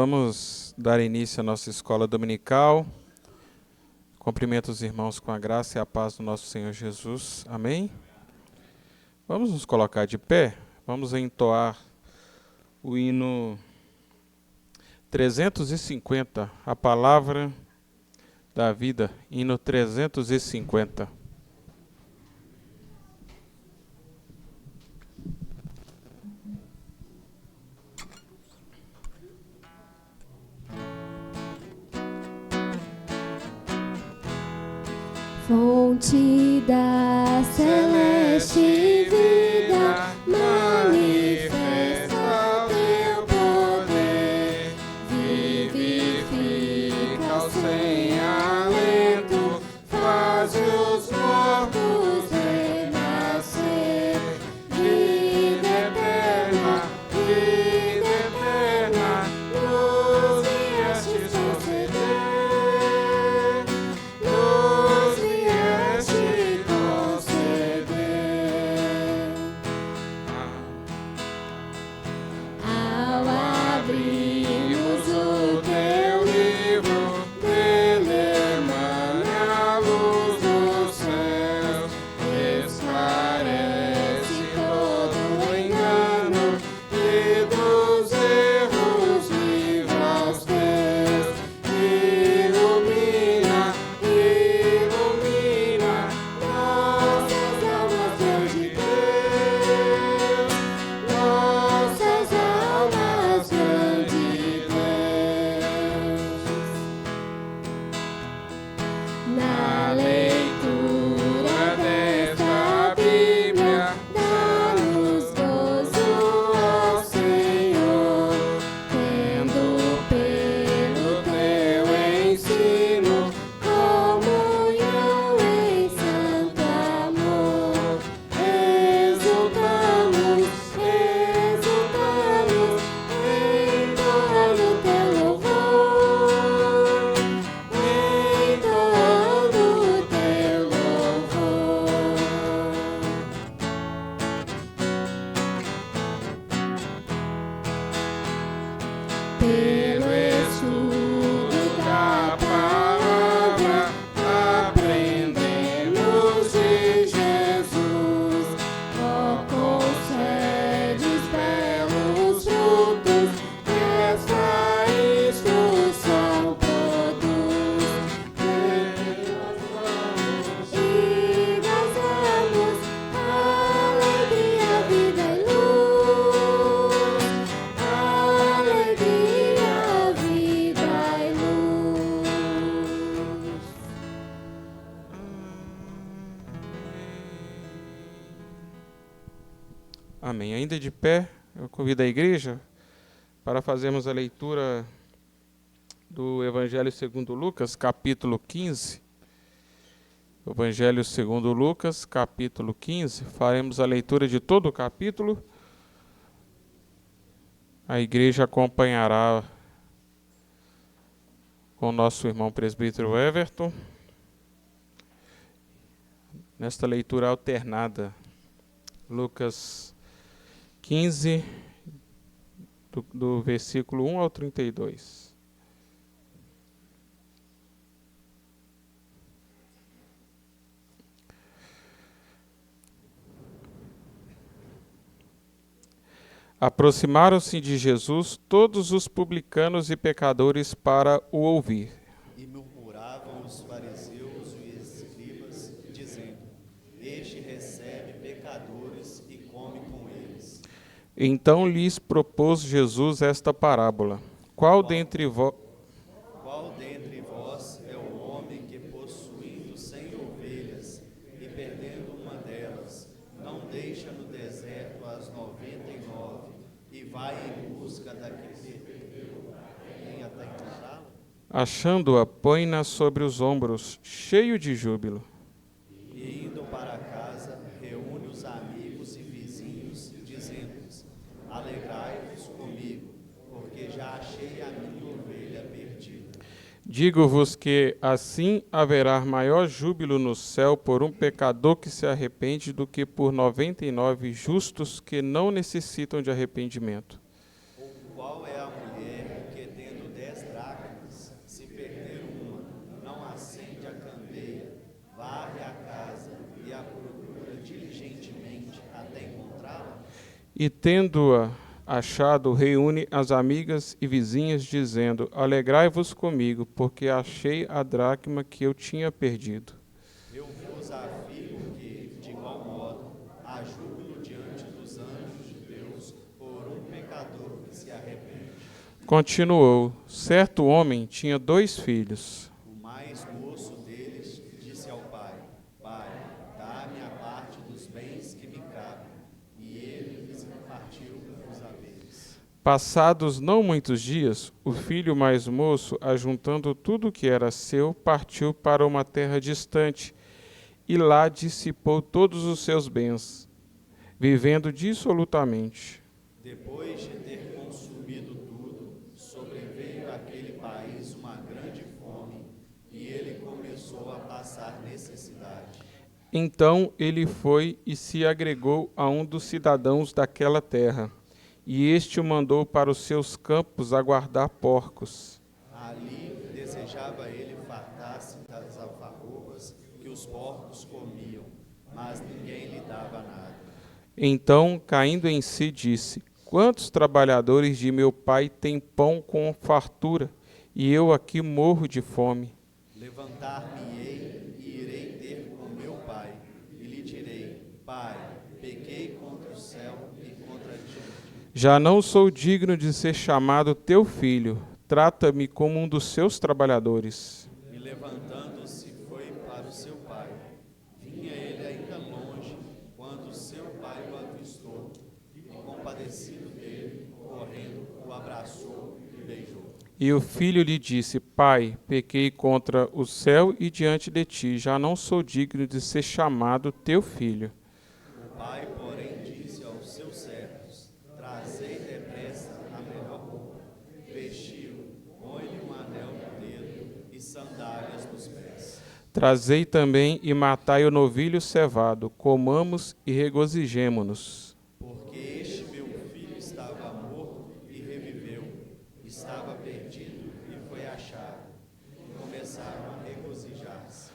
Vamos dar início à nossa escola dominical. Cumprimento os irmãos com a graça e a paz do nosso Senhor Jesus. Amém? Vamos nos colocar de pé. Vamos entoar o hino 350, a palavra da vida, hino 350. Fonte da celeste vida, manifesta o teu poder, vivifica o sem alento, faz os mortos renascer. Vida eterna, nos viestes conceder, nos vieste conceder. Ao abrirmos o teu livro, dele emana a luz dos céus, esclarece todo o engano e dos erros livra os teus. Ilumina nossas almas, Deus de Deus, nossas almas, Deus de Deus. Na leitura desta Bíblia, dá-nos gozo, ó Senhor, tendo pelo teu ensino comunhão em santo amor. Exultamos entoando teu louvor, entoando teu louvor. Pelo estudo da palavra, aprendemos de Jesus. Ó, concedes belos frutos, esta instrução produz. Pelas mãos e gozamos, alegria, vida e luz. Alegria, vida e luz. Amém. Ainda de pé, eu convido a igreja para fazermos a leitura do Evangelho segundo Lucas, capítulo 15. Evangelho segundo Lucas, capítulo 15. Faremos a leitura de todo o capítulo. A igreja acompanhará com o nosso irmão presbítero Everton nesta leitura alternada. Lucas 15, do versículo 1 ao 32. Aproximaram-se de Jesus todos os publicanos e pecadores para o ouvir. E murmuravam os fariseus e escribas, dizendo: Este recebe pecadores e come com eles. Então lhes propôs Jesus esta parábola. Qual dentre vós é o homem que, possuindo 100 ovelhas e perdendo uma delas, não deixa no deserto as 99 e vai em busca da que perdeu, nem até encontrá-la? achando-a, põe-na sobre os ombros, cheio de júbilo. E indo para casa, reúne os amigos e vizinhos, dizendo-lhes: Alegrai-vos comigo, porque já achei a minha ovelha perdida. Digo-vos que assim haverá maior júbilo no céu por um pecador que se arrepende do que por 99 justos que não necessitam de arrependimento. Qual é a mulher que, tendo E tendo-a achado, reúne as amigas e vizinhas, dizendo: Alegrai-vos comigo, porque achei a dracma que eu tinha perdido. Eu vos afirmo que, de igual modo, há júbilo diante dos anjos de Deus por um pecador que se arrepende. Continuou: Certo homem tinha 2 filhos. O mais moço deles disse ao pai: Pai, dá-me a parte dos bens que me cabem. E ele lhes repartiu os haveres. Passados não muitos dias, o filho mais moço, ajuntando tudo o que era seu, partiu para uma terra distante e lá dissipou todos os seus bens, vivendo dissolutamente. Depois de ter consumido tudo, sobreveio àquele país uma grande fome, e ele começou a passar necessidade. Então ele foi e se agregou a um dos cidadãos daquela terra, e este o mandou para os seus campos a guardar porcos. Ali desejava ele fartar-se das alfarrobas que os porcos comiam, mas ninguém lhe dava nada. Então, caindo em si, disse: Quantos trabalhadores de meu pai têm pão com fartura, e eu aqui morro de fome? Levantar-me-ei e irei ter com meu pai, e lhe direi: Pai, pequei contra o céu e contra ti. Já não sou digno de ser chamado teu filho. Trata-me como um dos seus trabalhadores. E levantando-se foi para o seu pai. Vinha ele ainda longe, quando seu pai o avistou, e compadecido dele, correndo, o abraçou e beijou. E o filho lhe disse: Pai, pequei contra o céu e diante de ti. Já não sou digno de ser chamado teu filho. O pai, porém, disse aos seus servos: Trazei depressa a melhor roupa, vestiu, põe-lhe um anel no dedo e sandálias nos pés. Trazei também e matai o novilho cevado. Comamos e regozijemo-nos. Porque este meu filho estava morto e reviveu, estava perdido e foi achado. E começaram a regozijar-se.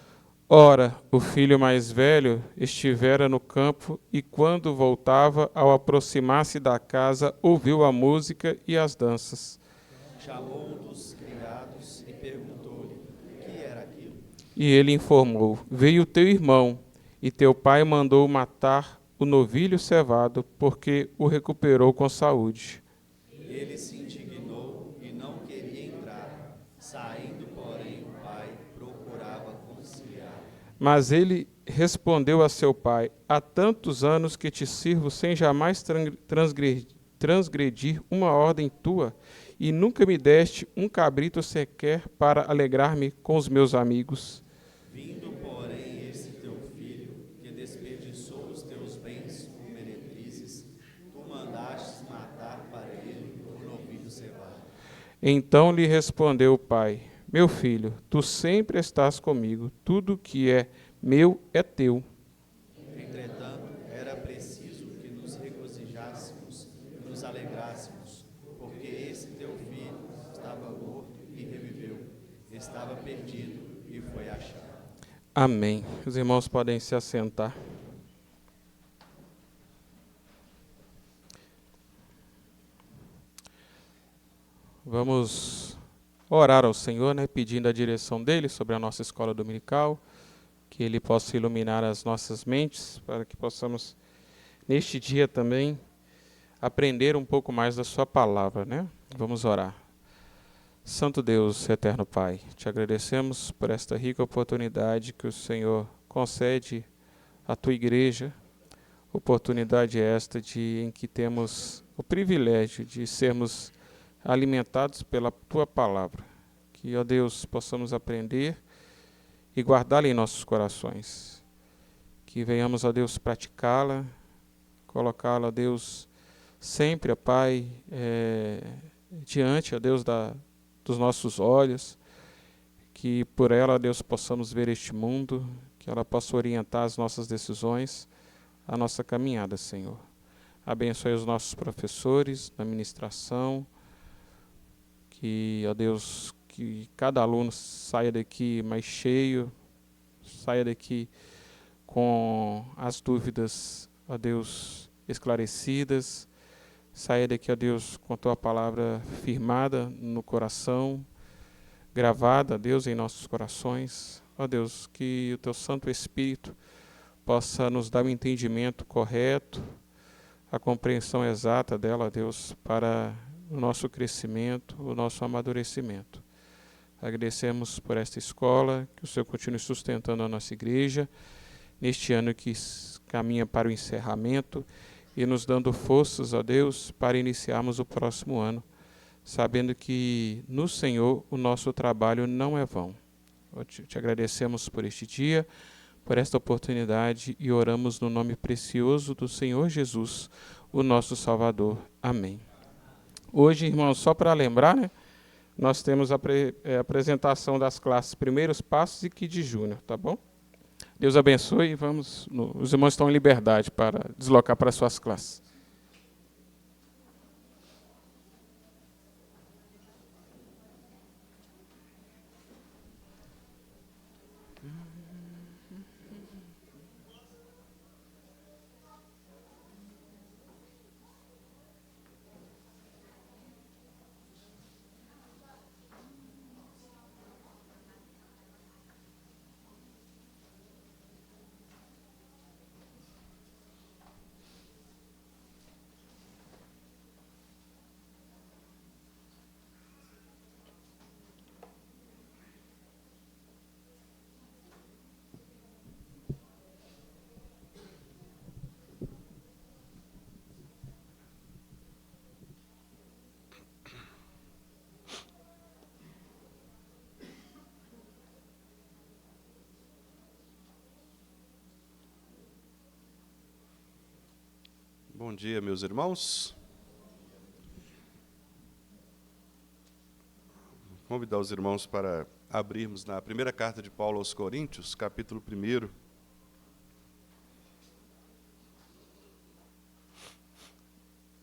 Ora, o filho mais velho estivera no campo e, quando voltava, ao aproximar-se da casa, ouviu a música e as danças. Chamou um dos criados e perguntou-lhe: que era aquilo? E ele informou: Veio teu irmão, e teu pai mandou matar o novilho cevado, porque o recuperou com saúde. Ele se indignou e não queria entrar. Saindo, porém, o pai procurava conciliar. Mas ele respondeu a seu pai: Há tantos anos que te sirvo sem jamais transgredir uma ordem tua, e nunca me deste um cabrito sequer para alegrar-me com os meus amigos. Vindo, porém, esse teu filho, que desperdiçou os teus bens com meretrizes, tu mandastes matar para ele o novilho cevado. Então lhe respondeu o pai: Meu filho, tu sempre estás comigo, tudo que é meu é teu. Entretanto, era preciso que nos regozijássemos e nos alegrássemos, porque esse teu filho estava morto e reviveu, estava perdido e foi achado. Amém. Os irmãos podem se assentar. Vamos orar ao Senhor, pedindo a direção dele sobre a nossa escola dominical, que ele possa iluminar as nossas mentes, para que possamos, neste dia também, aprender um pouco mais da sua palavra, Vamos orar. Santo Deus, eterno Pai, te agradecemos por esta rica oportunidade que o Senhor concede à tua igreja, oportunidade esta em que temos o privilégio de sermos alimentados pela tua palavra. Que, ó Deus, possamos aprender e guardá-la em nossos corações. Que venhamos, ó Deus, praticá-la, colocá-la, ó Deus, sempre, ó Pai, diante, ó Deus, dos nossos olhos, que por ela, Deus, possamos ver este mundo, que ela possa orientar as nossas decisões, a nossa caminhada, Senhor. Abençoe os nossos professores na ministração, que, ó Deus, que cada aluno saia daqui mais cheio, saia daqui com as dúvidas, ó Deus, esclarecidas, saia daqui, ó Deus, com a tua palavra firmada no coração, gravada, Deus, em nossos corações. Ó Deus, que o teu Santo Espírito possa nos dar o entendimento correto, a compreensão exata dela, ó Deus, para o nosso crescimento, o nosso amadurecimento. Agradecemos por esta escola, que o Senhor continue sustentando a nossa igreja, neste ano que caminha para o encerramento, e nos dando forças, ó Deus, para iniciarmos o próximo ano, sabendo que no Senhor o nosso trabalho não é vão. Te agradecemos por este dia, por esta oportunidade, e oramos no nome precioso do Senhor Jesus, o nosso Salvador. Amém. Hoje, irmãos, só para lembrar, né, nós temos a apresentação das classes Primeiros Passos e Kid Júnior, tá bom? Deus abençoe e vamos. Os irmãos estão em liberdade para deslocar para suas classes. Bom dia, meus irmãos. Vou convidar os irmãos para abrirmos na primeira carta de Paulo aos Coríntios, capítulo 1.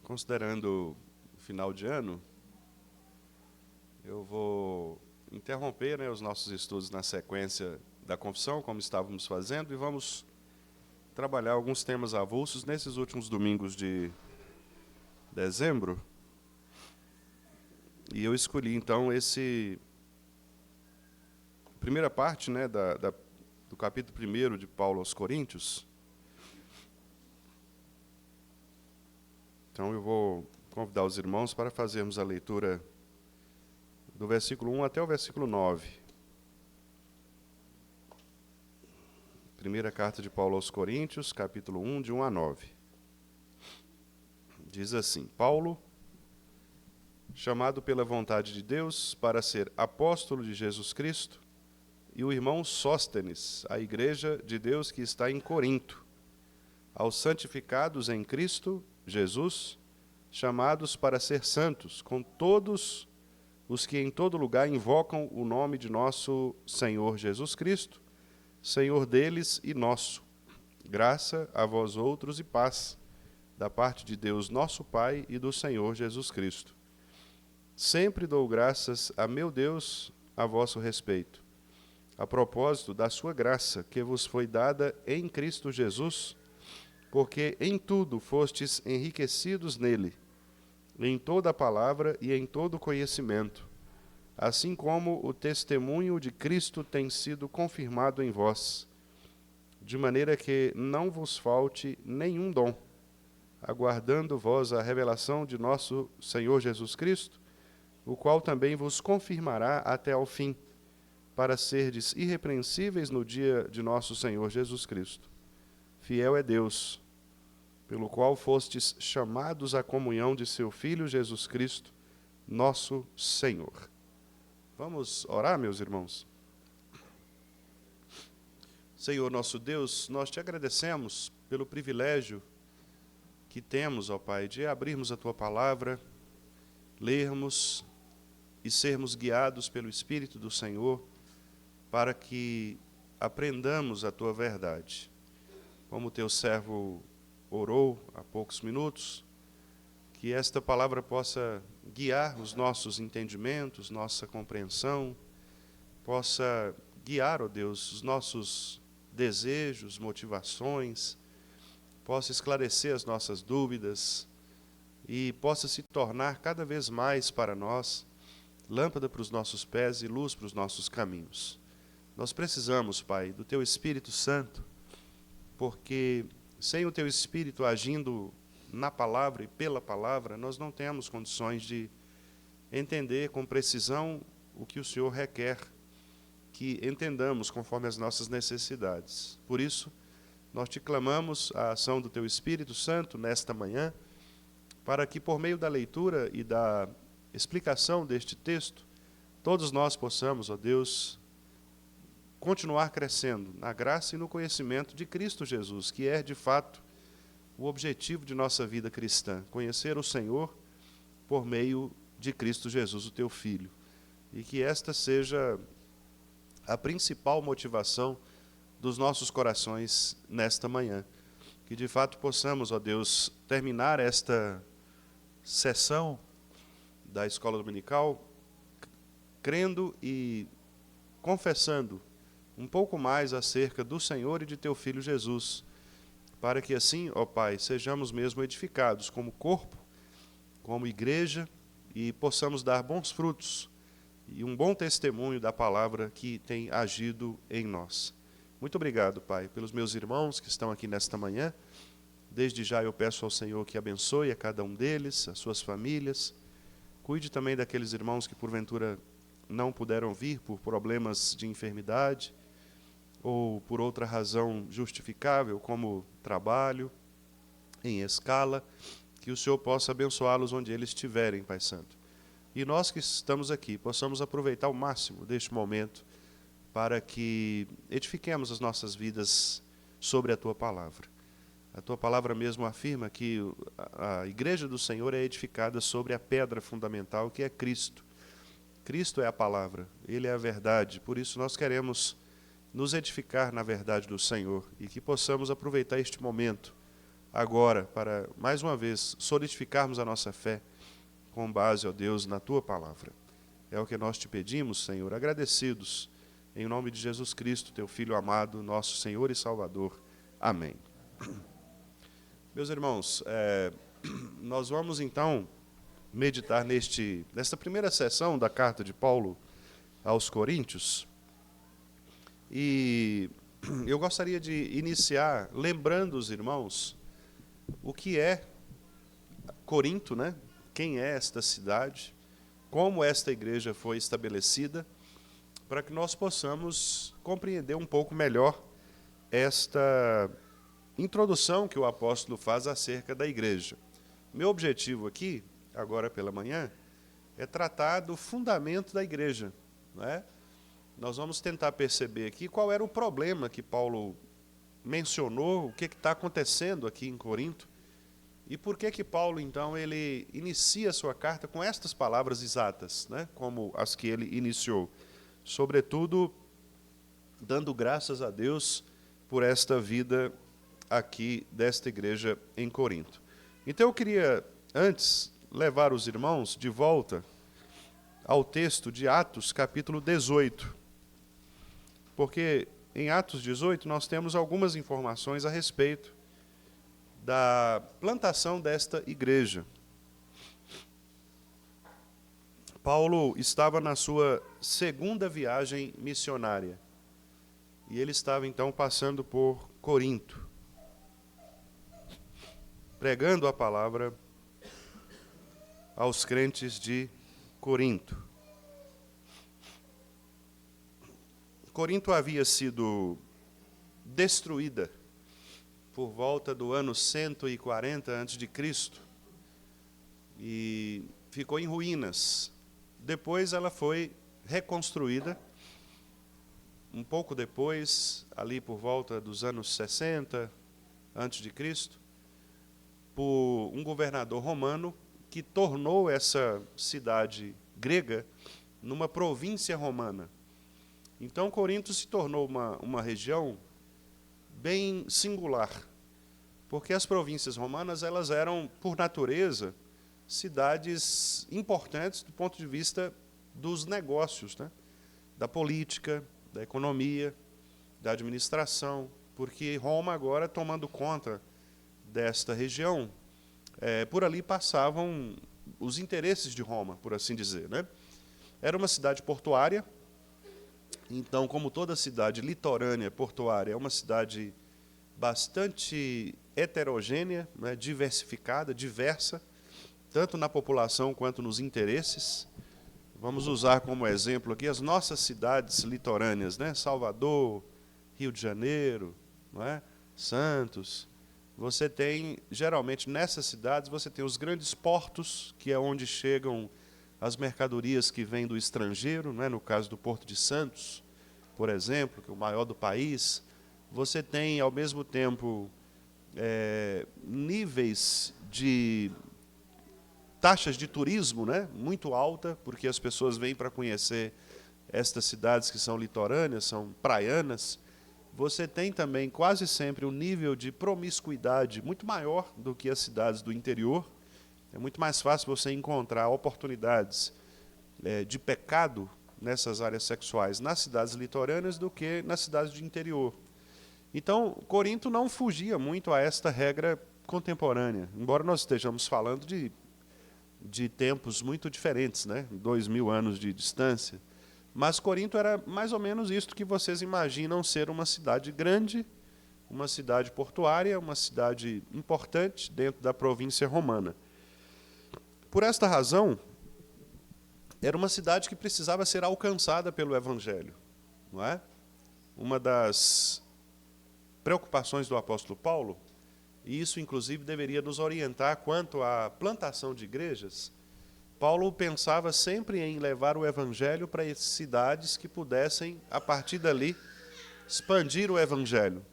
Considerando o final de ano, eu vou interromper, os nossos estudos na sequência da confissão, como estávamos fazendo, e vamos trabalhar alguns temas avulsos nesses últimos domingos de dezembro. E eu escolhi, então, primeira parte, do capítulo 1 de Paulo aos Coríntios. Então, eu vou convidar os irmãos para fazermos a leitura do versículo 1 até o versículo 9. Primeira carta de Paulo aos Coríntios, capítulo 1, de 1 a 9. Diz assim: Paulo, chamado pela vontade de Deus para ser apóstolo de Jesus Cristo, e o irmão Sóstenes, a igreja de Deus que está em Corinto, aos santificados em Cristo Jesus, chamados para ser santos, com todos os que em todo lugar invocam o nome de nosso Senhor Jesus Cristo, Senhor deles e nosso. Graça a vós outros e paz, da parte de Deus nosso Pai e do Senhor Jesus Cristo. Sempre dou graças a meu Deus a vosso respeito, a propósito da sua graça que vos foi dada em Cristo Jesus, porque em tudo fostes enriquecidos nele, em toda a palavra e em todo conhecimento, assim como o testemunho de Cristo tem sido confirmado em vós, de maneira que não vos falte nenhum dom, aguardando vós a revelação de nosso Senhor Jesus Cristo, o qual também vos confirmará até ao fim, para serdes irrepreensíveis no dia de nosso Senhor Jesus Cristo. Fiel é Deus, pelo qual fostes chamados à comunhão de seu Filho Jesus Cristo, nosso Senhor. Vamos orar, meus irmãos? Senhor nosso Deus, nós te agradecemos pelo privilégio que temos, ó Pai, de abrirmos a Tua palavra, lermos e sermos guiados pelo Espírito do Senhor para que aprendamos a Tua verdade. Como o Teu servo orou há poucos minutos, que esta palavra possa guiar os nossos entendimentos, nossa compreensão, possa guiar, ó Deus, os nossos desejos, motivações, possa esclarecer as nossas dúvidas, e possa se tornar cada vez mais para nós lâmpada para os nossos pés e luz para os nossos caminhos. Nós precisamos, Pai, do Teu Espírito Santo, porque sem o Teu Espírito agindo na palavra e pela palavra, nós não temos condições de entender com precisão o que o Senhor requer que entendamos conforme as nossas necessidades. Por isso, nós te clamamos a ação do Teu Espírito Santo nesta manhã, para que por meio da leitura e da explicação deste texto, todos nós possamos, ó Deus, continuar crescendo na graça e no conhecimento de Cristo Jesus, que é, de fato, o objetivo de nossa vida cristã, conhecer o Senhor por meio de Cristo Jesus, o Teu Filho. E que esta seja a principal motivação dos nossos corações nesta manhã. Que, de fato, possamos, ó Deus, terminar esta sessão da escola dominical crendo e confessando um pouco mais acerca do Senhor e de Teu Filho Jesus, para que assim, ó Pai, sejamos mesmo edificados como corpo, como igreja, e possamos dar bons frutos e um bom testemunho da palavra que tem agido em nós. Muito obrigado, Pai, pelos meus irmãos que estão aqui nesta manhã. Desde já eu peço ao Senhor que abençoe a cada um deles, as suas famílias. Cuide também daqueles irmãos que porventura não puderam vir por problemas de enfermidade ou por outra razão justificável, como trabalho, em escala, que o Senhor possa abençoá-los onde eles estiverem, Pai Santo. E nós que estamos aqui, possamos aproveitar o máximo deste momento para que edifiquemos as nossas vidas sobre a Tua palavra. A Tua palavra mesmo afirma que a igreja do Senhor é edificada sobre a pedra fundamental, que é Cristo. Cristo é a palavra, Ele é a verdade. Por isso nós queremos nos edificar na verdade do Senhor e que possamos aproveitar este momento agora para, mais uma vez, solidificarmos a nossa fé com base, ó Deus, na Tua palavra. É o que nós te pedimos, Senhor, agradecidos, em nome de Jesus Cristo, Teu Filho amado, nosso Senhor e Salvador. Amém. Meus irmãos, nós vamos então meditar nesta primeira sessão da carta de Paulo aos Coríntios. E eu gostaria de iniciar lembrando os irmãos o que é Corinto, né? Quem é esta cidade, como esta igreja foi estabelecida, para que nós possamos compreender um pouco melhor esta introdução que o apóstolo faz acerca da igreja. Meu objetivo aqui, agora pela manhã, é tratar do fundamento da igreja, não é? Nós vamos tentar perceber aqui qual era o problema que Paulo mencionou, o que está acontecendo aqui em Corinto, e por que Paulo, então, ele inicia a sua carta com estas palavras exatas, né, como as que ele iniciou. Sobretudo, dando graças a Deus por esta vida aqui desta igreja em Corinto. Então eu queria, antes, levar os irmãos de volta ao texto de Atos, capítulo 18. Porque em Atos 18 nós temos algumas informações a respeito da plantação desta igreja. Paulo estava na sua segunda viagem missionária. E ele estava então passando por Corinto, pregando a palavra aos crentes de Corinto. Corinto havia sido destruída por volta do ano 140 a.C. e ficou em ruínas. Depois ela foi reconstruída, um pouco depois, ali por volta dos anos 60 a.C., por um governador romano que tornou essa cidade grega numa província romana. Então, Corinto se tornou uma região bem singular, porque as províncias romanas elas eram, por natureza, cidades importantes do ponto de vista dos negócios, né? Da política, da economia, da administração, porque Roma agora, tomando conta desta região, por ali passavam os interesses de Roma, por assim dizer, né? Era uma cidade portuária, então, como toda cidade litorânea portuária, é uma cidade bastante heterogênea, né, diversificada, diversa, tanto na população quanto nos interesses. Vamos usar como exemplo aqui as nossas cidades litorâneas, né? Salvador, Rio de Janeiro, não é? Santos. Você tem, geralmente, nessas cidades, você tem os grandes portos, que é onde chegam as mercadorias que vêm do estrangeiro, não é? No caso do Porto de Santos, por exemplo, que é o maior do país. Você tem, ao mesmo tempo, níveis de taxas de turismo, né, muito alta, porque as pessoas vêm para conhecer estas cidades que são litorâneas, são praianas. Você tem também, quase sempre, um nível de promiscuidade muito maior do que as cidades do interior. É muito mais fácil você encontrar oportunidades de pecado nessas áreas sexuais nas cidades litorâneas do que nas cidades de interior. Então, Corinto não fugia muito a esta regra contemporânea, embora nós estejamos falando de tempos muito diferentes, né? 2000 anos de distância. Mas Corinto era mais ou menos isso que vocês imaginam ser uma cidade grande, uma cidade portuária, uma cidade importante dentro da província romana. Por esta razão, era uma cidade que precisava ser alcançada pelo Evangelho, não é? Uma das preocupações do apóstolo Paulo, e isso, inclusive, deveria nos orientar quanto à plantação de igrejas. Paulo pensava sempre em levar o Evangelho para essas cidades que pudessem, a partir dali, expandir o Evangelho.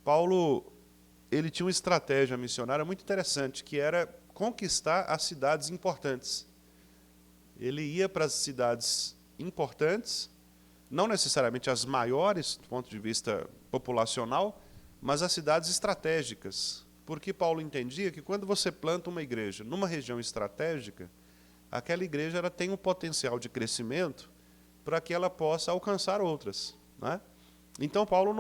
Paulo, ele tinha uma estratégia missionária muito interessante, que era conquistar as cidades importantes. Ele ia para as cidades importantes, não necessariamente as maiores, do ponto de vista populacional, mas as cidades estratégicas. Porque Paulo entendia que quando você planta uma igreja numa região estratégica, aquela igreja ela tem um potencial de crescimento para que ela possa alcançar outras, né? Então, Paulo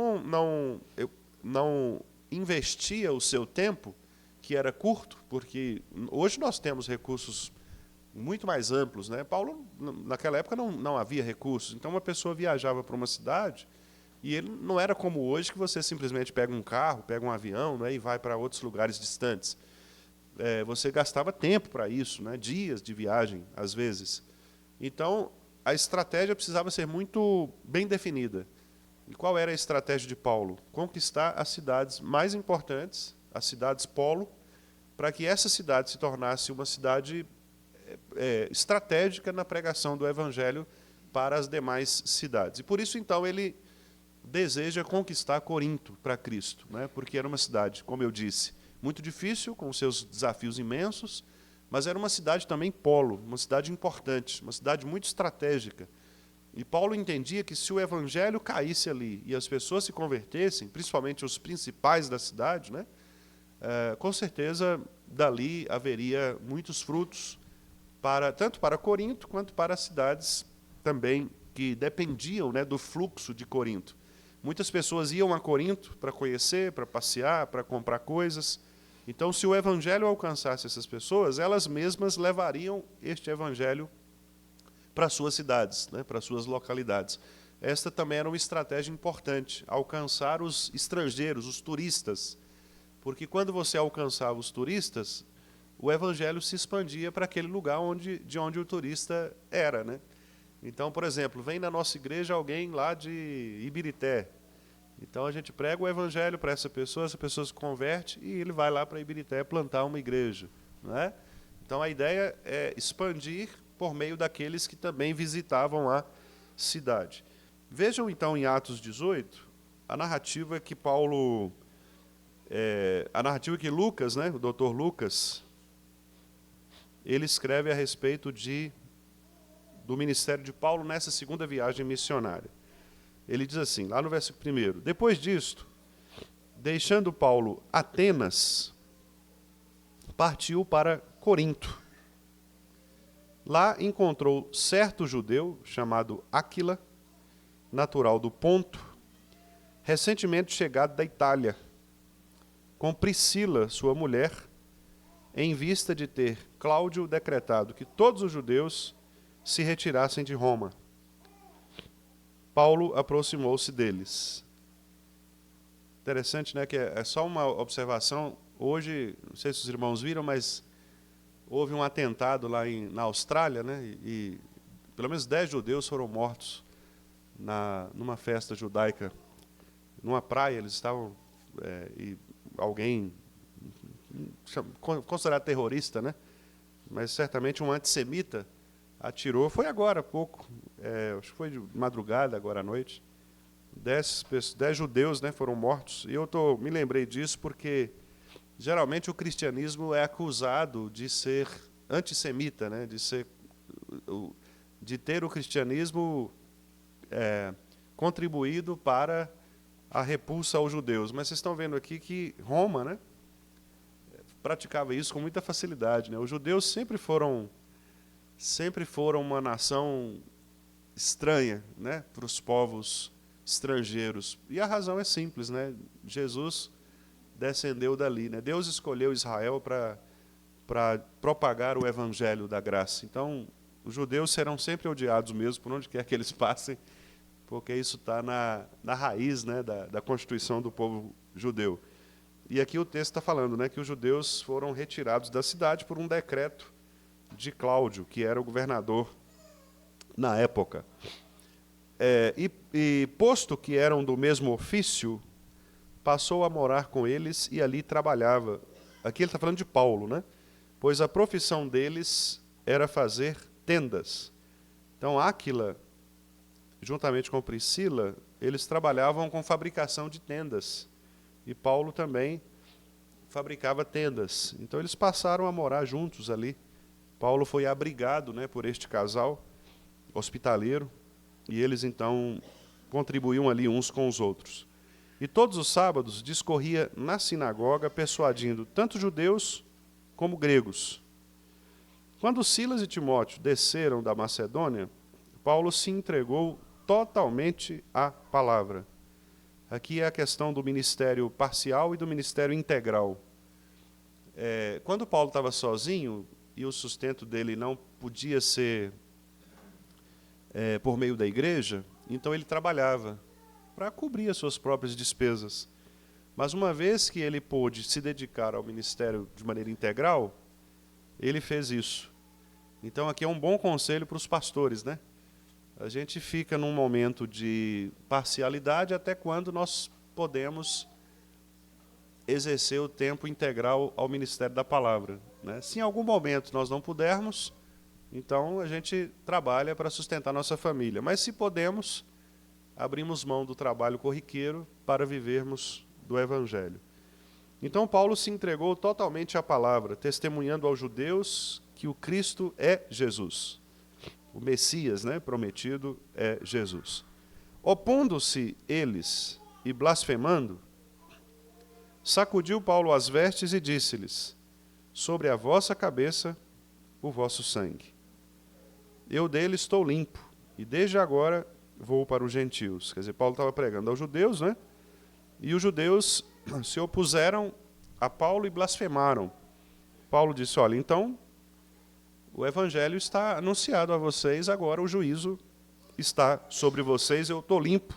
não investia o seu tempo, que era curto, porque hoje nós temos recursos muito mais amplos, né? Paulo, naquela época, não havia recursos. Então, uma pessoa viajava para uma cidade e ele não era como hoje, que você simplesmente pega um carro, pega um avião, né, e vai para outros lugares distantes. Você gastava tempo para isso, né, dias de viagem, às vezes. Então, a estratégia precisava ser muito bem definida. E qual era a estratégia de Paulo? Conquistar as cidades mais importantes, as cidades polo, para que essa cidade se tornasse uma cidade estratégica na pregação do Evangelho para as demais cidades. E por isso, então, ele deseja conquistar Corinto para Cristo, né? Porque era uma cidade, como eu disse, muito difícil, com seus desafios imensos, mas era uma cidade também polo, uma cidade importante, uma cidade muito estratégica. E Paulo entendia que se o Evangelho caísse ali e as pessoas se convertessem, principalmente os principais da cidade, né, com certeza dali haveria muitos frutos, tanto para Corinto quanto para as cidades também que dependiam, né, do fluxo de Corinto. Muitas pessoas iam a Corinto para conhecer, para passear, para comprar coisas. Então, se o Evangelho alcançasse essas pessoas, elas mesmas levariam este Evangelho para suas cidades, né, para suas localidades. Esta também era uma estratégia importante, alcançar os estrangeiros, os turistas. Porque quando você alcançava os turistas, o Evangelho se expandia para aquele lugar de onde o turista era, né? Então, por exemplo, vem na nossa igreja alguém lá de Ibirité. Então, a gente prega o Evangelho para essa pessoa se converte e ele vai lá para Ibirité plantar uma igreja, não é? Então, a ideia é expandir por meio daqueles que também visitavam a cidade. Vejam, então, em Atos 18, a narrativa que Lucas, né, o doutor Lucas, ele escreve a respeito do ministério de Paulo nessa segunda viagem missionária. Ele diz assim, lá no versículo 1, depois disto, deixando Paulo Atenas, partiu para Corinto. Lá encontrou certo judeu chamado Áquila, natural do Ponto, recentemente chegado da Itália, com Priscila, sua mulher, em vista de ter Cláudio decretado que todos os judeus se retirassem de Roma. Paulo aproximou-se deles. Interessante, né, que é só uma observação. Hoje, não sei se os irmãos viram, mas houve um atentado lá na Austrália, né, e pelo menos 10 judeus foram mortos numa festa judaica. Numa praia, eles estavam, e alguém considerado terrorista, né, mas certamente um antissemita atirou, foi agora há pouco, acho que foi de madrugada, agora à noite. 10 judeus, né, foram mortos. E eu me lembrei disso porque, geralmente, o cristianismo é acusado de ser antissemita, né, de ter o cristianismo contribuído para a repulsa aos judeus. Mas vocês estão vendo aqui que Roma, né, praticava isso com muita facilidade, né? Os judeus sempre foram uma nação estranha, né, para os povos estrangeiros. E a razão é simples, né? Jesus descendeu dali, né? Deus escolheu Israel para propagar o evangelho da graça. Então, os judeus serão sempre odiados mesmo, por onde quer que eles passem, porque isso está na raiz, né, da constituição do povo judeu. E aqui o texto está falando, né, que os judeus foram retirados da cidade por um decreto de Cláudio, que era o governador na época. E posto que eram do mesmo ofício, passou a morar com eles e ali trabalhava. Aqui ele está falando de Paulo, né? Pois a profissão deles era fazer tendas. Então, Áquila, juntamente com Priscila, eles trabalhavam com fabricação de tendas. E Paulo também fabricava tendas. Então, eles passaram a morar juntos ali. Paulo foi abrigado, né, por este casal hospitaleiro, e eles, então, contribuíam ali uns com os outros. E todos os sábados discorria na sinagoga, persuadindo tanto judeus como gregos. Quando Silas e Timóteo desceram da Macedônia, Paulo se entregou totalmente à palavra. Aqui é a questão do ministério parcial e do ministério integral. Quando Paulo estava sozinho, e o sustento dele não podia ser por meio da igreja, então ele trabalhava para cobrir as suas próprias despesas. Mas uma vez que ele pôde se dedicar ao ministério de maneira integral, ele fez isso. Então aqui é um bom conselho para os pastores, né? A gente fica num momento de parcialidade até quando nós podemos exercer o tempo integral ao ministério da palavra, né? Se em algum momento nós não pudermos, então a gente trabalha para sustentar nossa família. Mas se podemos, abrimos mão do trabalho corriqueiro para vivermos do Evangelho. Então Paulo se entregou totalmente à palavra, testemunhando aos judeus que o Cristo é Jesus. O Messias, né, prometido é Jesus. Opondo-se eles e blasfemando, sacudiu Paulo as vestes e disse-lhes: sobre a vossa cabeça o vosso sangue. Eu dele estou limpo, e desde agora vou para os gentios. Quer dizer, Paulo estava pregando aos judeus, né? E os judeus se opuseram a Paulo e blasfemaram. Paulo disse: olha, então, o evangelho está anunciado a vocês, agora o juízo está sobre vocês, eu estou limpo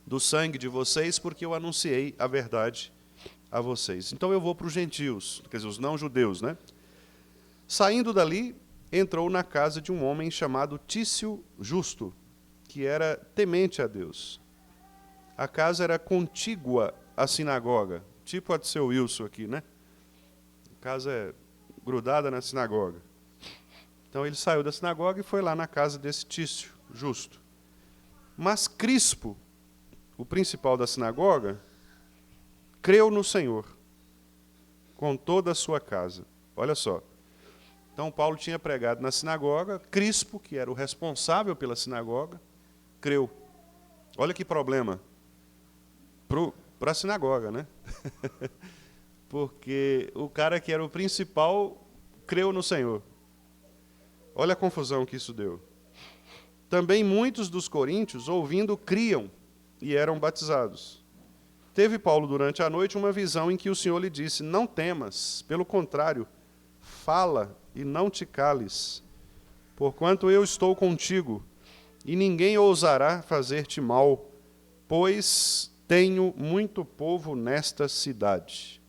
do sangue de vocês, porque eu anunciei a verdade a vocês. Então eu vou para os gentios, quer dizer, os não-judeus, né? Saindo dali, entrou na casa de um homem chamado Tício Justo, que era temente a Deus. A casa era contígua à sinagoga, tipo a de seu Wilson aqui, né? A casa é grudada na sinagoga. Então ele saiu da sinagoga e foi lá na casa desse Tício Justo. Mas Crispo, o principal da sinagoga, creu no Senhor com toda a sua casa. Olha só. Então Paulo tinha pregado na sinagoga, Crispo, que era o responsável pela sinagoga, creu. Olha que problema para a sinagoga, né? Porque o cara que era o principal creu no Senhor. Olha a confusão que isso deu. Também muitos dos coríntios, ouvindo, criam e eram batizados. Teve Paulo durante a noite uma visão em que o Senhor lhe disse: não temas, pelo contrário, fala e não te cales, porquanto eu estou contigo, e ninguém ousará fazer-te mal, pois tenho muito povo nesta cidade.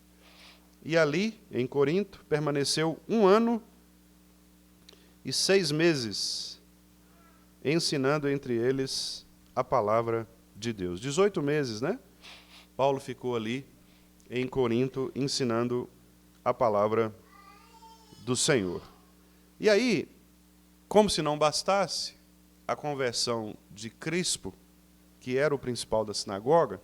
E ali, em Corinto, permaneceu 1 ano e 6 meses, ensinando entre eles a palavra de Deus. 18 meses, né? Paulo ficou ali em Corinto ensinando a palavra do Senhor. E aí, como se não bastasse a conversão de Crispo, que era o principal da sinagoga,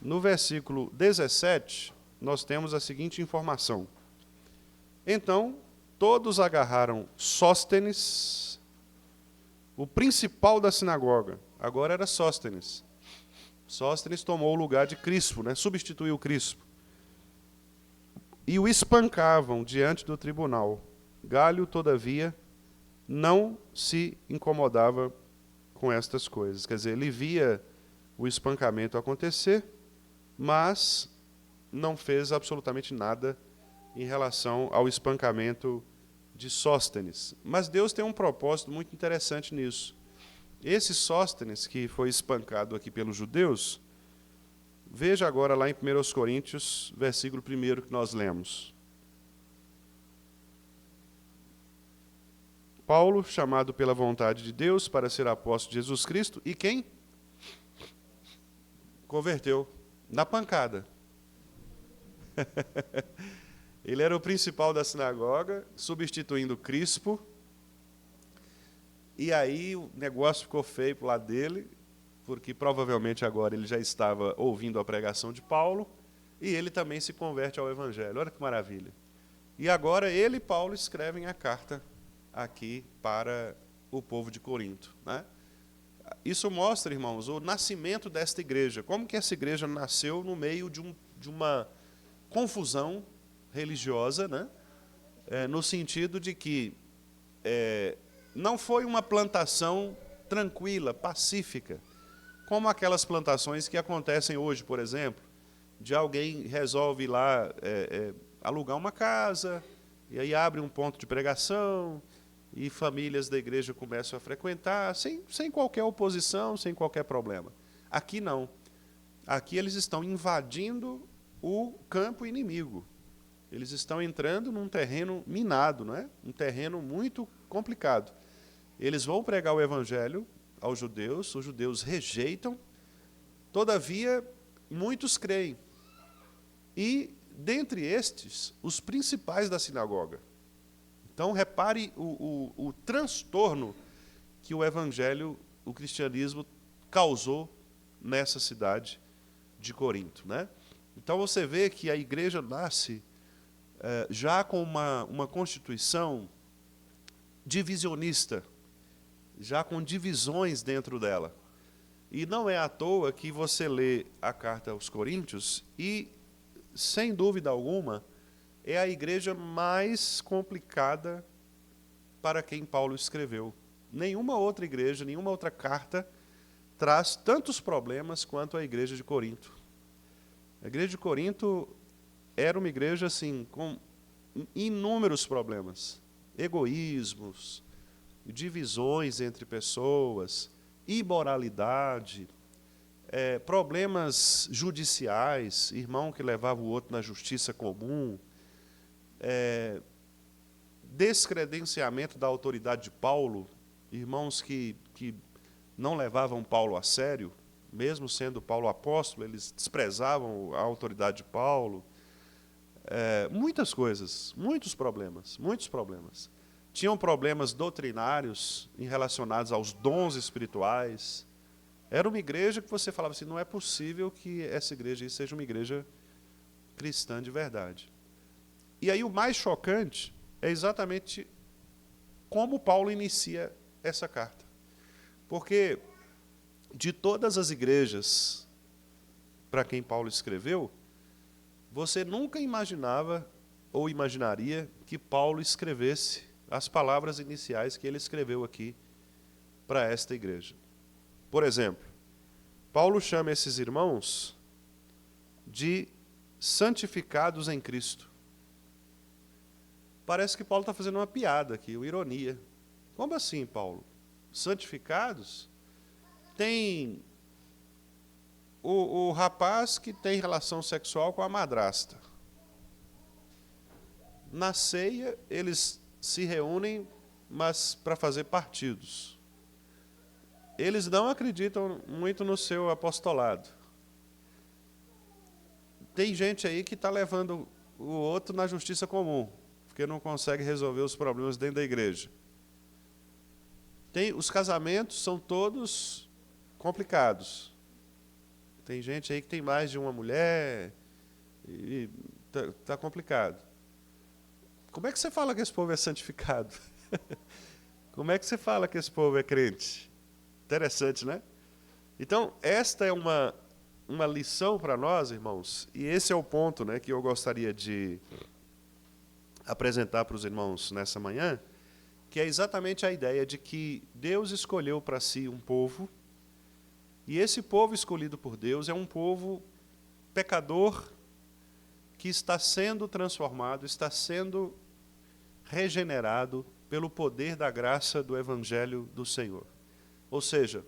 no versículo 17, nós temos a seguinte informação. Então, todos agarraram Sóstenes, o principal da sinagoga. Agora era Sóstenes. Sóstenes tomou o lugar de Crispo, né? Substituiu Crispo. E o espancavam diante do tribunal. Galho, todavia, não se incomodava com estas coisas. Quer dizer, ele via o espancamento acontecer, mas não fez absolutamente nada em relação ao espancamento de Sóstenes. Mas Deus tem um propósito muito interessante nisso. Esse Sóstenes, que foi espancado aqui pelos judeus, veja agora lá em 1 Coríntios, versículo 1 que nós lemos. Paulo, chamado pela vontade de Deus para ser apóstolo de Jesus Cristo, e quem? Converteu na pancada. Ele era o principal da sinagoga, substituindo Crispo, e aí o negócio ficou feio para o lado dele, porque provavelmente agora ele já estava ouvindo a pregação de Paulo, e ele também se converte ao Evangelho. Olha que maravilha. E agora ele e Paulo escrevem a carta aqui para o povo de Corinto, né? Isso mostra, irmãos, o nascimento desta igreja. Como que essa igreja nasceu no meio de uma confusão religiosa, né? No sentido de que não foi uma plantação tranquila, pacífica, como aquelas plantações que acontecem hoje, por exemplo, de alguém resolve ir lá alugar uma casa, e aí abre um ponto de pregação, e famílias da igreja começam a frequentar, sem qualquer oposição, sem qualquer problema. Aqui não. Aqui eles estão invadindo o campo inimigo. Eles estão entrando num terreno minado, não é? Um terreno muito complicado. Eles vão pregar o evangelho aos judeus, os judeus rejeitam, todavia, muitos creem. E, dentre estes, os principais da sinagoga. Então, repare o transtorno que o evangelho, o cristianismo, causou nessa cidade de Corinto, né? Então, você vê que a igreja nasce já com uma constituição divisionista, já com divisões dentro dela. E não é à toa que você lê a carta aos Coríntios e, sem dúvida alguma, é a igreja mais complicada para quem Paulo escreveu. Nenhuma outra igreja, nenhuma outra carta traz tantos problemas quanto a igreja de Corinto. A igreja de Corinto era uma igreja assim, com inúmeros problemas. Egoísmos, divisões entre pessoas, imoralidade, problemas judiciais, irmão que levava o outro na justiça comum, descredenciamento da autoridade de Paulo, irmãos que não levavam Paulo a sério, mesmo sendo Paulo apóstolo, eles desprezavam a autoridade de Paulo. Muitas coisas, muitos problemas. Tinham problemas doutrinários relacionados aos dons espirituais. Era uma igreja que você falava assim, não é possível que essa igreja aí seja uma igreja cristã de verdade. E aí o mais chocante é exatamente como Paulo inicia essa carta. Porque de todas as igrejas para quem Paulo escreveu, você nunca imaginava ou imaginaria que Paulo escrevesse as palavras iniciais que ele escreveu aqui para esta igreja. Por exemplo, Paulo chama esses irmãos de santificados em Cristo. Parece que Paulo está fazendo uma piada aqui, uma ironia. Como assim, Paulo? Santificados? Tem o rapaz que tem relação sexual com a madrasta. Na ceia, eles se reúnem, mas para fazer partidos. Eles não acreditam muito no seu apostolado. Tem gente aí que está levando o outro na justiça comum, porque não consegue resolver os problemas dentro da igreja. Os casamentos são todos complicados. Tem gente aí que tem mais de uma mulher e está complicado. Como é que você fala que esse povo é santificado? Como é que você fala que esse povo é crente? Interessante, né? Então, esta é uma lição para nós, irmãos, e esse é o ponto, né, que eu gostaria de apresentar para os irmãos nessa manhã, que é exatamente a ideia de que Deus escolheu para si um povo, e esse povo escolhido por Deus é um povo pecador que está sendo transformado, está sendo regenerado pelo poder da graça do Evangelho do Senhor. Ou seja,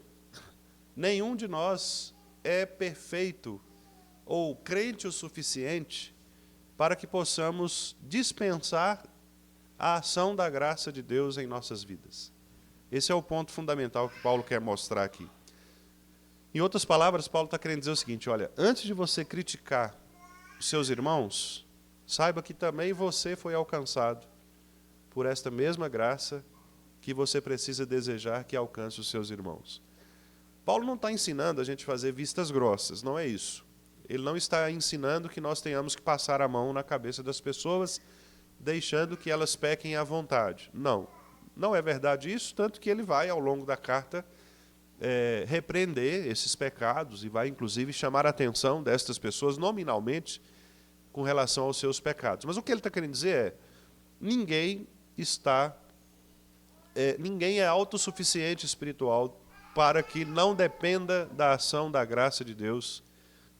nenhum de nós é perfeito ou crente o suficiente para que possamos dispensar a ação da graça de Deus em nossas vidas. Esse é o ponto fundamental que Paulo quer mostrar aqui. Em outras palavras, Paulo está querendo dizer o seguinte: olha, antes de você criticar os seus irmãos, saiba que também você foi alcançado por esta mesma graça que você precisa desejar que alcance os seus irmãos. Paulo não está ensinando a gente fazer vistas grossas, não é isso. Ele não está ensinando que nós tenhamos que passar a mão na cabeça das pessoas, deixando que elas pequem à vontade. Não, não é verdade isso, tanto que ele vai, ao longo da carta, repreender esses pecados e vai, inclusive, chamar a atenção destas pessoas nominalmente com relação aos seus pecados. Mas o que ele está querendo dizer é: ninguém é autossuficiente espiritual para que não dependa da ação da graça de Deus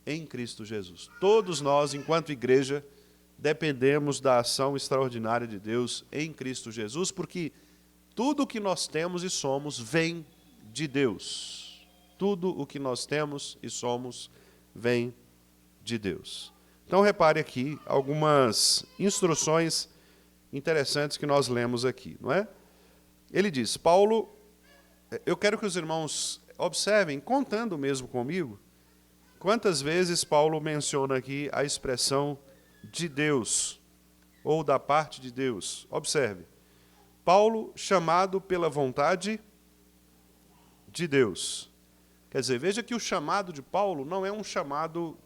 em Cristo Jesus. Todos nós, enquanto igreja, dependemos da ação extraordinária de Deus em Cristo Jesus, porque tudo o que nós temos e somos vem de Deus. Tudo o que nós temos e somos vem de Deus. Então, repare aqui algumas instruções interessantes que nós lemos aqui, não é? Ele diz, Paulo, eu quero que os irmãos observem, contando mesmo comigo, quantas vezes Paulo menciona aqui a expressão de Deus, ou da parte de Deus. Observe, Paulo chamado pela vontade de Deus. Quer dizer, veja que o chamado de Paulo não é um chamado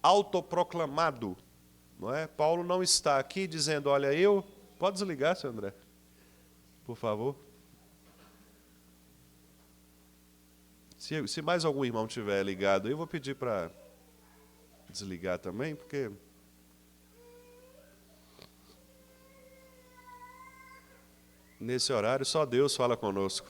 autoproclamado, não é? Paulo não está aqui dizendo, olha, pode desligar, seu André, por favor. Se mais algum irmão tiver ligado, eu vou pedir para desligar também, porque nesse horário só Deus fala conosco.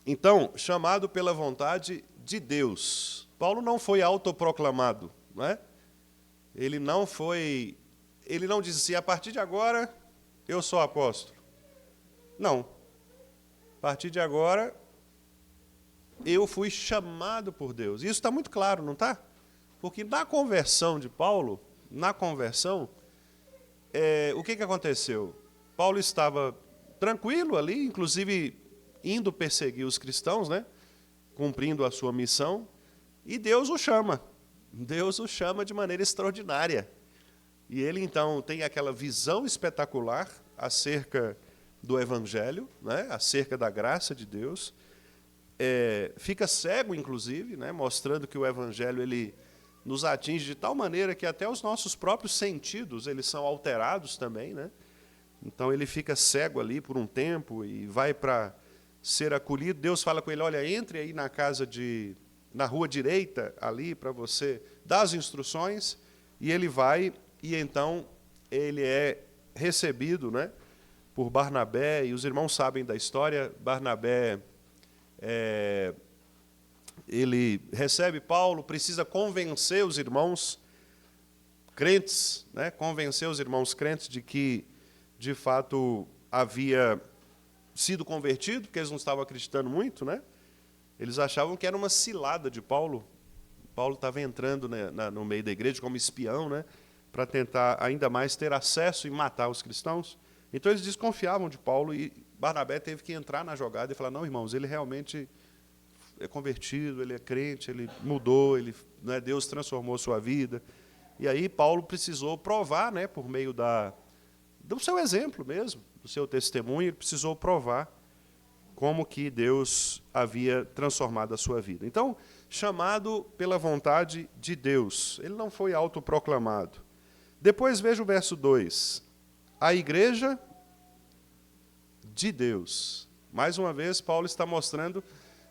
Então, chamado pela vontade de Deus. Paulo não foi autoproclamado, não é? Ele não disse assim, a partir de agora eu sou apóstolo. Não. A partir de agora eu fui chamado por Deus. Isso está muito claro, não está? Porque na conversão de Paulo, o que aconteceu? Paulo estava tranquilo ali, inclusive indo perseguir os cristãos, né? Cumprindo a sua missão, e Deus o chama. Deus o chama de maneira extraordinária. E ele, então, tem aquela visão espetacular acerca do Evangelho, né? Acerca da graça de Deus. Fica cego, inclusive, né? Mostrando que o Evangelho ele nos atinge de tal maneira que até os nossos próprios sentidos eles são alterados também, né? Então ele fica cego ali por um tempo e vai para ser acolhido. Deus fala com ele, olha, entre aí na rua direita ali para você dar as instruções, e ele vai, e então ele é recebido, né, por Barnabé, e os irmãos sabem da história. Barnabé, ele recebe Paulo, precisa convencer os irmãos crentes, né, convencer os irmãos crentes de que, de fato, havia sido convertido, porque eles não estavam acreditando muito, né? Eles achavam que era uma cilada de Paulo. Paulo estava entrando, né, no meio da igreja como espião, né, para tentar ainda mais ter acesso e matar os cristãos. Então eles desconfiavam de Paulo, e Barnabé teve que entrar na jogada e falar: não, irmãos, ele realmente é convertido, ele é crente, ele mudou, ele, né, Deus transformou sua vida. E aí Paulo precisou provar, né, por meio do seu exemplo mesmo, do seu testemunho, ele precisou provar como que Deus havia transformado a sua vida. Então, chamado pela vontade de Deus, ele não foi autoproclamado. Depois veja o verso 2. A igreja de Deus. Mais uma vez, Paulo está mostrando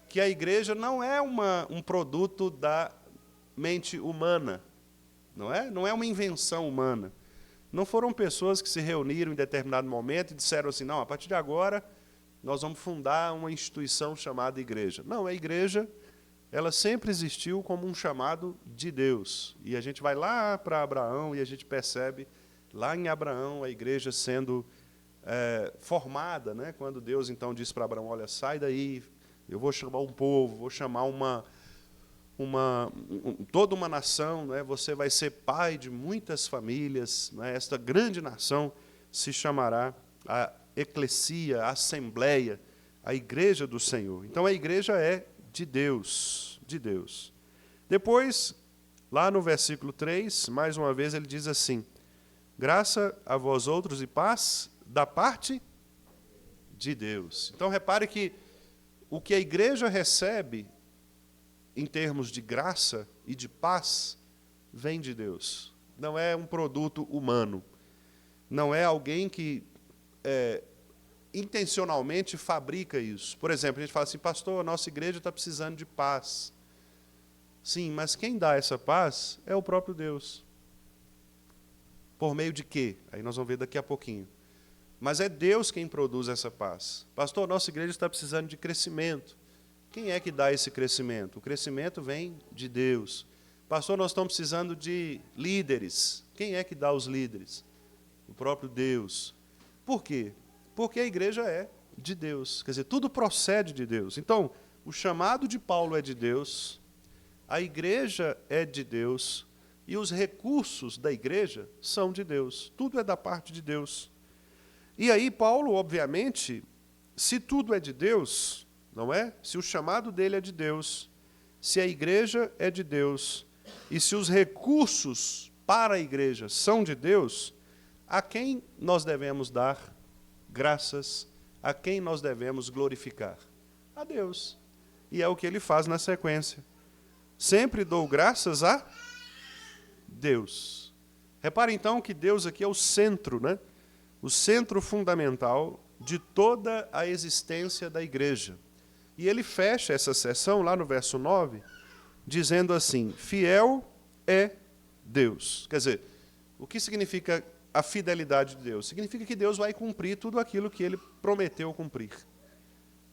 que a igreja não é um produto da mente humana, não é uma invenção humana. Não foram pessoas que se reuniram em determinado momento e disseram assim: não, a partir de agora nós vamos fundar uma instituição chamada igreja. Não, a igreja, ela sempre existiu como um chamado de Deus. E a gente vai lá para Abraão e a gente percebe lá em Abraão a igreja sendo formada, né? Quando Deus então diz para Abraão: olha, sai daí, eu vou chamar um povo, vou chamar toda uma nação, né? Você vai ser pai de muitas famílias, né? Esta grande nação se chamará a eclesia, a assembleia, a igreja do Senhor. Então a igreja é de Deus, de Deus. Depois, lá no versículo 3, mais uma vez ele diz assim: graça a vós outros e paz da parte de Deus. Então repare que o que a igreja recebe em termos de graça e de paz vem de Deus. Não é um produto humano. Não é alguém que intencionalmente fabrica isso. Por exemplo, a gente fala assim: pastor, a nossa igreja está precisando de paz. Sim, mas quem dá essa paz é o próprio Deus. Por meio de quê? Aí nós vamos ver daqui a pouquinho. Mas é Deus quem produz essa paz. Pastor, a nossa igreja está precisando de crescimento. Quem é que dá esse crescimento? O crescimento vem de Deus. Pastor, nós estamos precisando de líderes. Quem é que dá os líderes? O próprio Deus. Por quê? Porque a igreja é de Deus. Quer dizer, tudo procede de Deus. Então, o chamado de Paulo é de Deus, a igreja é de Deus, e os recursos da igreja são de Deus. Tudo é da parte de Deus. E aí Paulo, obviamente, se tudo é de Deus, não é? Se o chamado dele é de Deus, se a igreja é de Deus, e se os recursos para a igreja são de Deus, a quem nós devemos dar graças, a quem nós devemos glorificar? A Deus. E é o que ele faz na sequência. Sempre dou graças a Deus. Repare então que Deus aqui é o centro, né? O centro fundamental de toda a existência da igreja. E ele fecha essa sessão lá no verso 9, dizendo assim: fiel é Deus. Quer dizer, o que significa a fidelidade de Deus? Significa que Deus vai cumprir tudo aquilo que ele prometeu cumprir.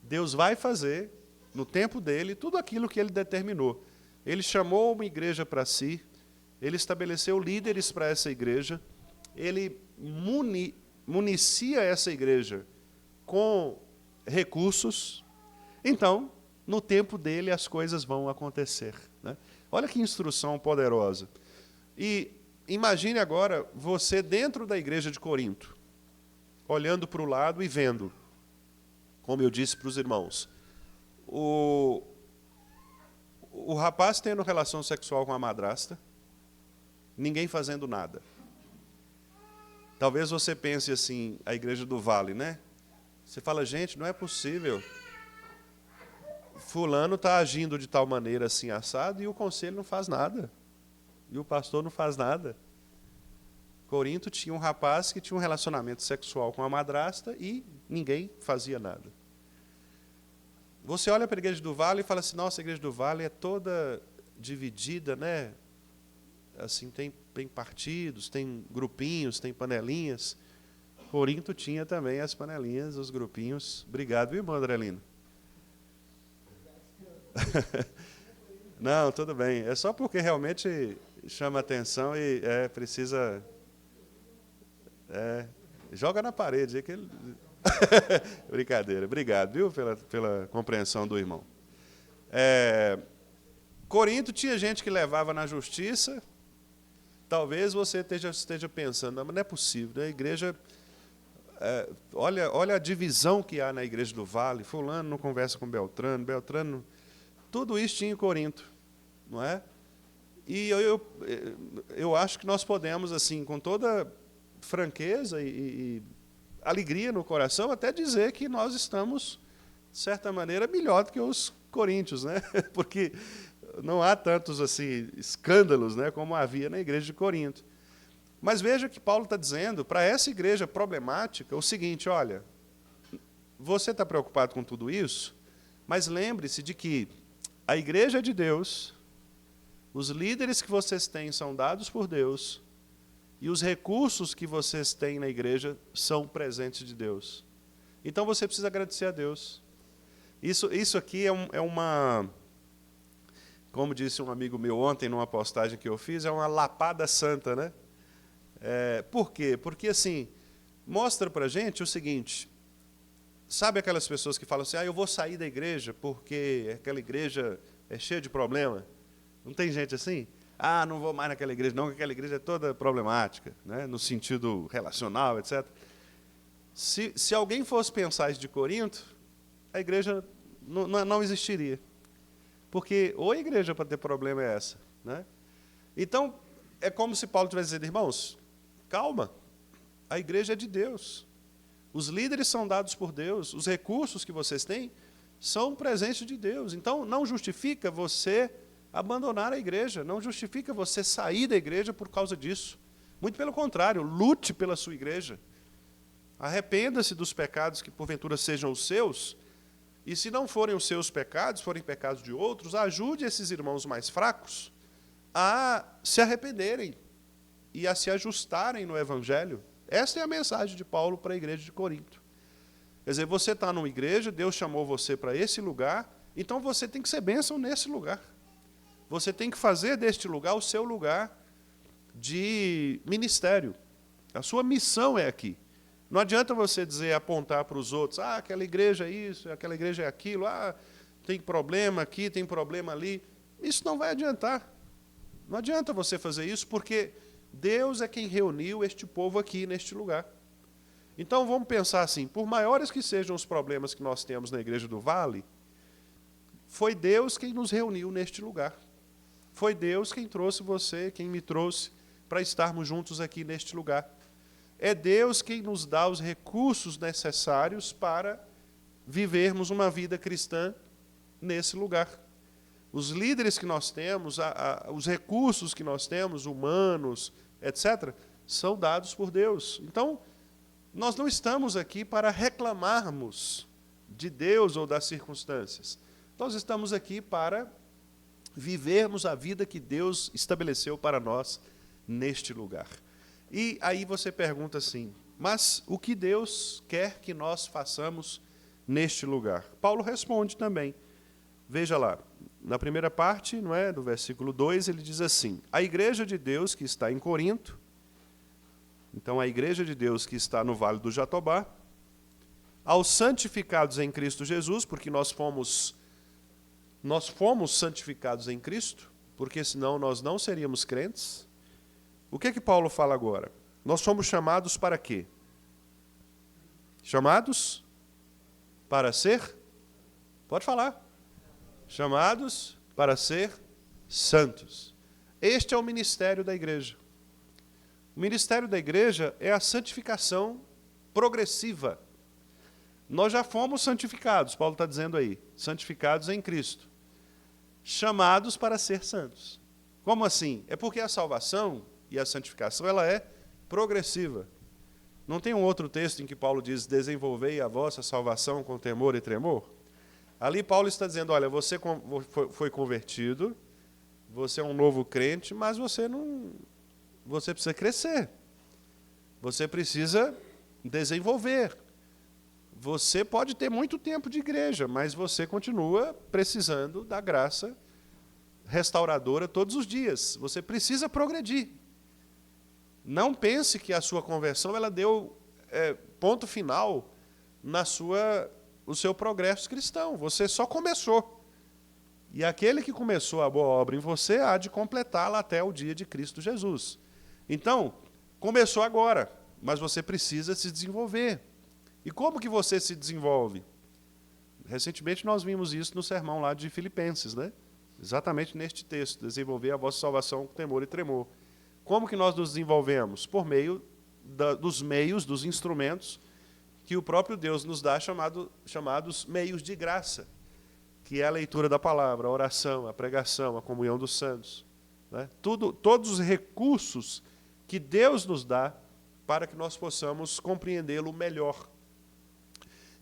Deus vai fazer, no tempo dele, tudo aquilo que ele determinou. Ele chamou uma igreja para si, ele estabeleceu líderes para essa igreja, ele municia essa igreja com recursos. Então, no tempo dele, as coisas vão acontecer, né? Olha que instrução poderosa. E imagine agora você dentro da igreja de Corinto, olhando para o lado e vendo, como eu disse para os irmãos, o rapaz tendo relação sexual com a madrasta, ninguém fazendo nada. Talvez você pense assim, a igreja do Vale, né? Você fala: gente, não é possível. Fulano está agindo de tal maneira assim, assado, e o conselho não faz nada. E o pastor não faz nada. Corinto tinha um rapaz que tinha um relacionamento sexual com a madrasta e ninguém fazia nada. Você olha para a igreja do Vale e fala assim: nossa, a igreja do Vale é toda dividida, né? Assim, tem partidos, tem grupinhos, tem panelinhas. Corinto tinha também as panelinhas, os grupinhos. Obrigado, viu, irmão Andrelino? Não, tudo bem. É só porque realmente chama atenção e precisa... joga na parede. Que ele... Brincadeira. Obrigado, viu, pela compreensão do irmão. Corinto tinha gente que levava na justiça. Talvez você esteja pensando, mas não é possível. A igreja... olha a divisão que há na igreja do Vale. Fulano não conversa com Beltrano, Beltrano... Tudo isso tinha em Corinto, não é? E eu acho que nós podemos, assim, com toda franqueza e alegria no coração, até dizer que nós estamos, de certa maneira, melhor do que os coríntios, né? Porque não há tantos assim escândalos, né, como havia na igreja de Corinto. Mas veja que Paulo está dizendo para essa igreja problemática o seguinte: olha, você está preocupado com tudo isso, mas lembre-se de que a igreja é de Deus, os líderes que vocês têm são dados por Deus, e os recursos que vocês têm na igreja são presentes de Deus. Então você precisa agradecer a Deus. Isso aqui é uma... Como disse um amigo meu ontem, numa postagem que eu fiz, é uma lapada santa, né? Por quê? Porque, assim, mostra para a gente o seguinte... Sabe aquelas pessoas que falam assim, eu vou sair da igreja porque aquela igreja é cheia de problema? Não tem gente assim? Não vou mais naquela igreja, não, porque aquela igreja é toda problemática, né, no sentido relacional, etc. Se alguém fosse pensar isso de Corinto, a igreja não existiria. Porque ou a igreja para ter problema é essa, né? Então, é como se Paulo tivesse dizendo, irmãos, calma, a igreja é de Deus. Os líderes são dados por Deus, os recursos que vocês têm são presentes de Deus. Então, não justifica você abandonar a igreja, não justifica você sair da igreja por causa disso. Muito pelo contrário, lute pela sua igreja. Arrependa-se dos pecados que porventura sejam os seus, e se não forem os seus pecados, forem pecados de outros, ajude esses irmãos mais fracos a se arrependerem e a se ajustarem no Evangelho. Essa é a mensagem de Paulo para a igreja de Corinto. Quer dizer, você está numa igreja, Deus chamou você para esse lugar, então você tem que ser bênção nesse lugar. Você tem que fazer deste lugar o seu lugar de ministério. A sua missão é aqui. Não adianta você apontar para os outros, aquela igreja é isso, aquela igreja é aquilo, tem problema aqui, tem problema ali. Isso não vai adiantar. Não adianta você fazer isso, porque Deus é quem reuniu este povo aqui, neste lugar. Então, vamos pensar assim, por maiores que sejam os problemas que nós temos na Igreja do Vale, foi Deus quem nos reuniu neste lugar. Foi Deus quem trouxe você, quem me trouxe, para estarmos juntos aqui neste lugar. É Deus quem nos dá os recursos necessários para vivermos uma vida cristã nesse lugar. Os líderes que nós temos, os recursos que nós temos, humanos, etc., são dados por Deus. Então, nós não estamos aqui para reclamarmos de Deus ou das circunstâncias. Nós estamos aqui para vivermos a vida que Deus estabeleceu para nós neste lugar. E aí você pergunta assim, mas o que Deus quer que nós façamos neste lugar? Paulo responde também. Veja lá, na primeira parte, não é, do versículo 2, ele diz assim, a igreja de Deus que está em Corinto, então a igreja de Deus que está no Vale do Jatobá, aos santificados em Cristo Jesus, porque nós fomos santificados em Cristo, porque senão nós não seríamos crentes. O que Paulo fala agora? Nós somos chamados para quê? Chamados para ser? Pode falar. Chamados para ser santos. Este é o ministério da igreja. O ministério da igreja é a santificação progressiva. Nós já fomos santificados, Paulo está dizendo aí, santificados em Cristo, chamados para ser santos. Como assim? É porque a salvação e a santificação ela é progressiva. Não tem um outro texto em que Paulo diz, desenvolvei a vossa salvação com temor e tremor? Ali Paulo está dizendo, olha, você foi convertido, você é um novo crente, mas você precisa crescer. Você precisa desenvolver. Você pode ter muito tempo de igreja, mas você continua precisando da graça restauradora todos os dias. Você precisa progredir. Não pense que a sua conversão ela deu ponto final no seu progresso cristão. Você só começou. E aquele que começou a boa obra em você há de completá-la até o dia de Cristo Jesus. Então, começou agora, mas você precisa se desenvolver. E como que você se desenvolve? Recentemente nós vimos isso no sermão lá de Filipenses, né? Exatamente neste texto, desenvolver a vossa salvação com temor e tremor. Como que nós nos desenvolvemos? Por meio dos meios, dos instrumentos que o próprio Deus nos dá, chamados meios de graça, que é a leitura da palavra, a oração, a pregação, a comunhão dos santos. Né? Todos os recursos que Deus nos dá para que nós possamos compreendê-lo melhor.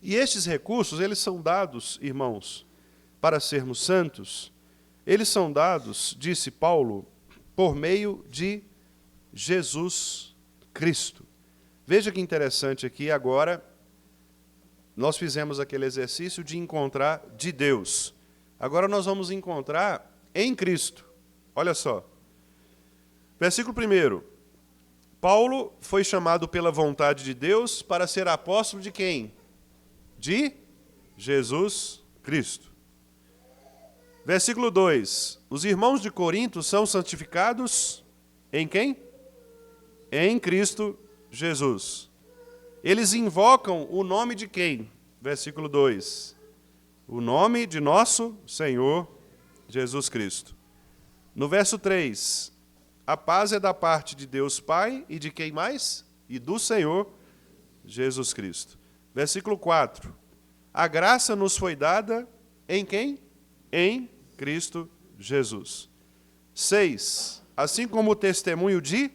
E estes recursos, eles são dados, irmãos, para sermos santos, eles são dados, disse Paulo, por meio de Jesus Cristo. Veja que interessante aqui, agora, nós fizemos aquele exercício de encontrar de Deus. Agora nós vamos encontrar em Cristo. Olha só. Versículo 1. Paulo foi chamado pela vontade de Deus para ser apóstolo de quem? De Jesus Cristo. Versículo 2. Os irmãos de Corinto são santificados em quem? Em Cristo Jesus. Eles invocam o nome de quem? Versículo 2. O nome de nosso Senhor Jesus Cristo. No verso 3. A paz é da parte de Deus Pai e de quem mais? E do Senhor Jesus Cristo. Versículo 4. A graça nos foi dada em quem? Em Cristo Jesus. 6. Assim como o testemunho de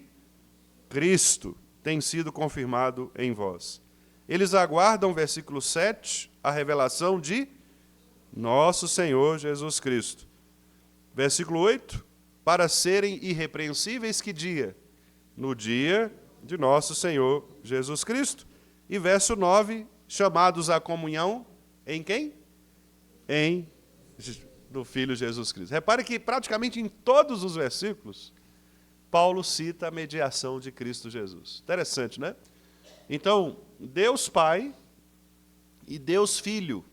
Cristo tem sido confirmado em vós. Eles aguardam, versículo 7, a revelação de nosso Senhor Jesus Cristo. Versículo 8, para serem irrepreensíveis que dia? No dia de nosso Senhor Jesus Cristo. E verso 9, chamados à comunhão em quem? Do Filho Jesus Cristo. Repare que praticamente em todos os versículos, Paulo cita a mediação de Cristo Jesus. Interessante, né? Então, Deus Pai e Deus Filho,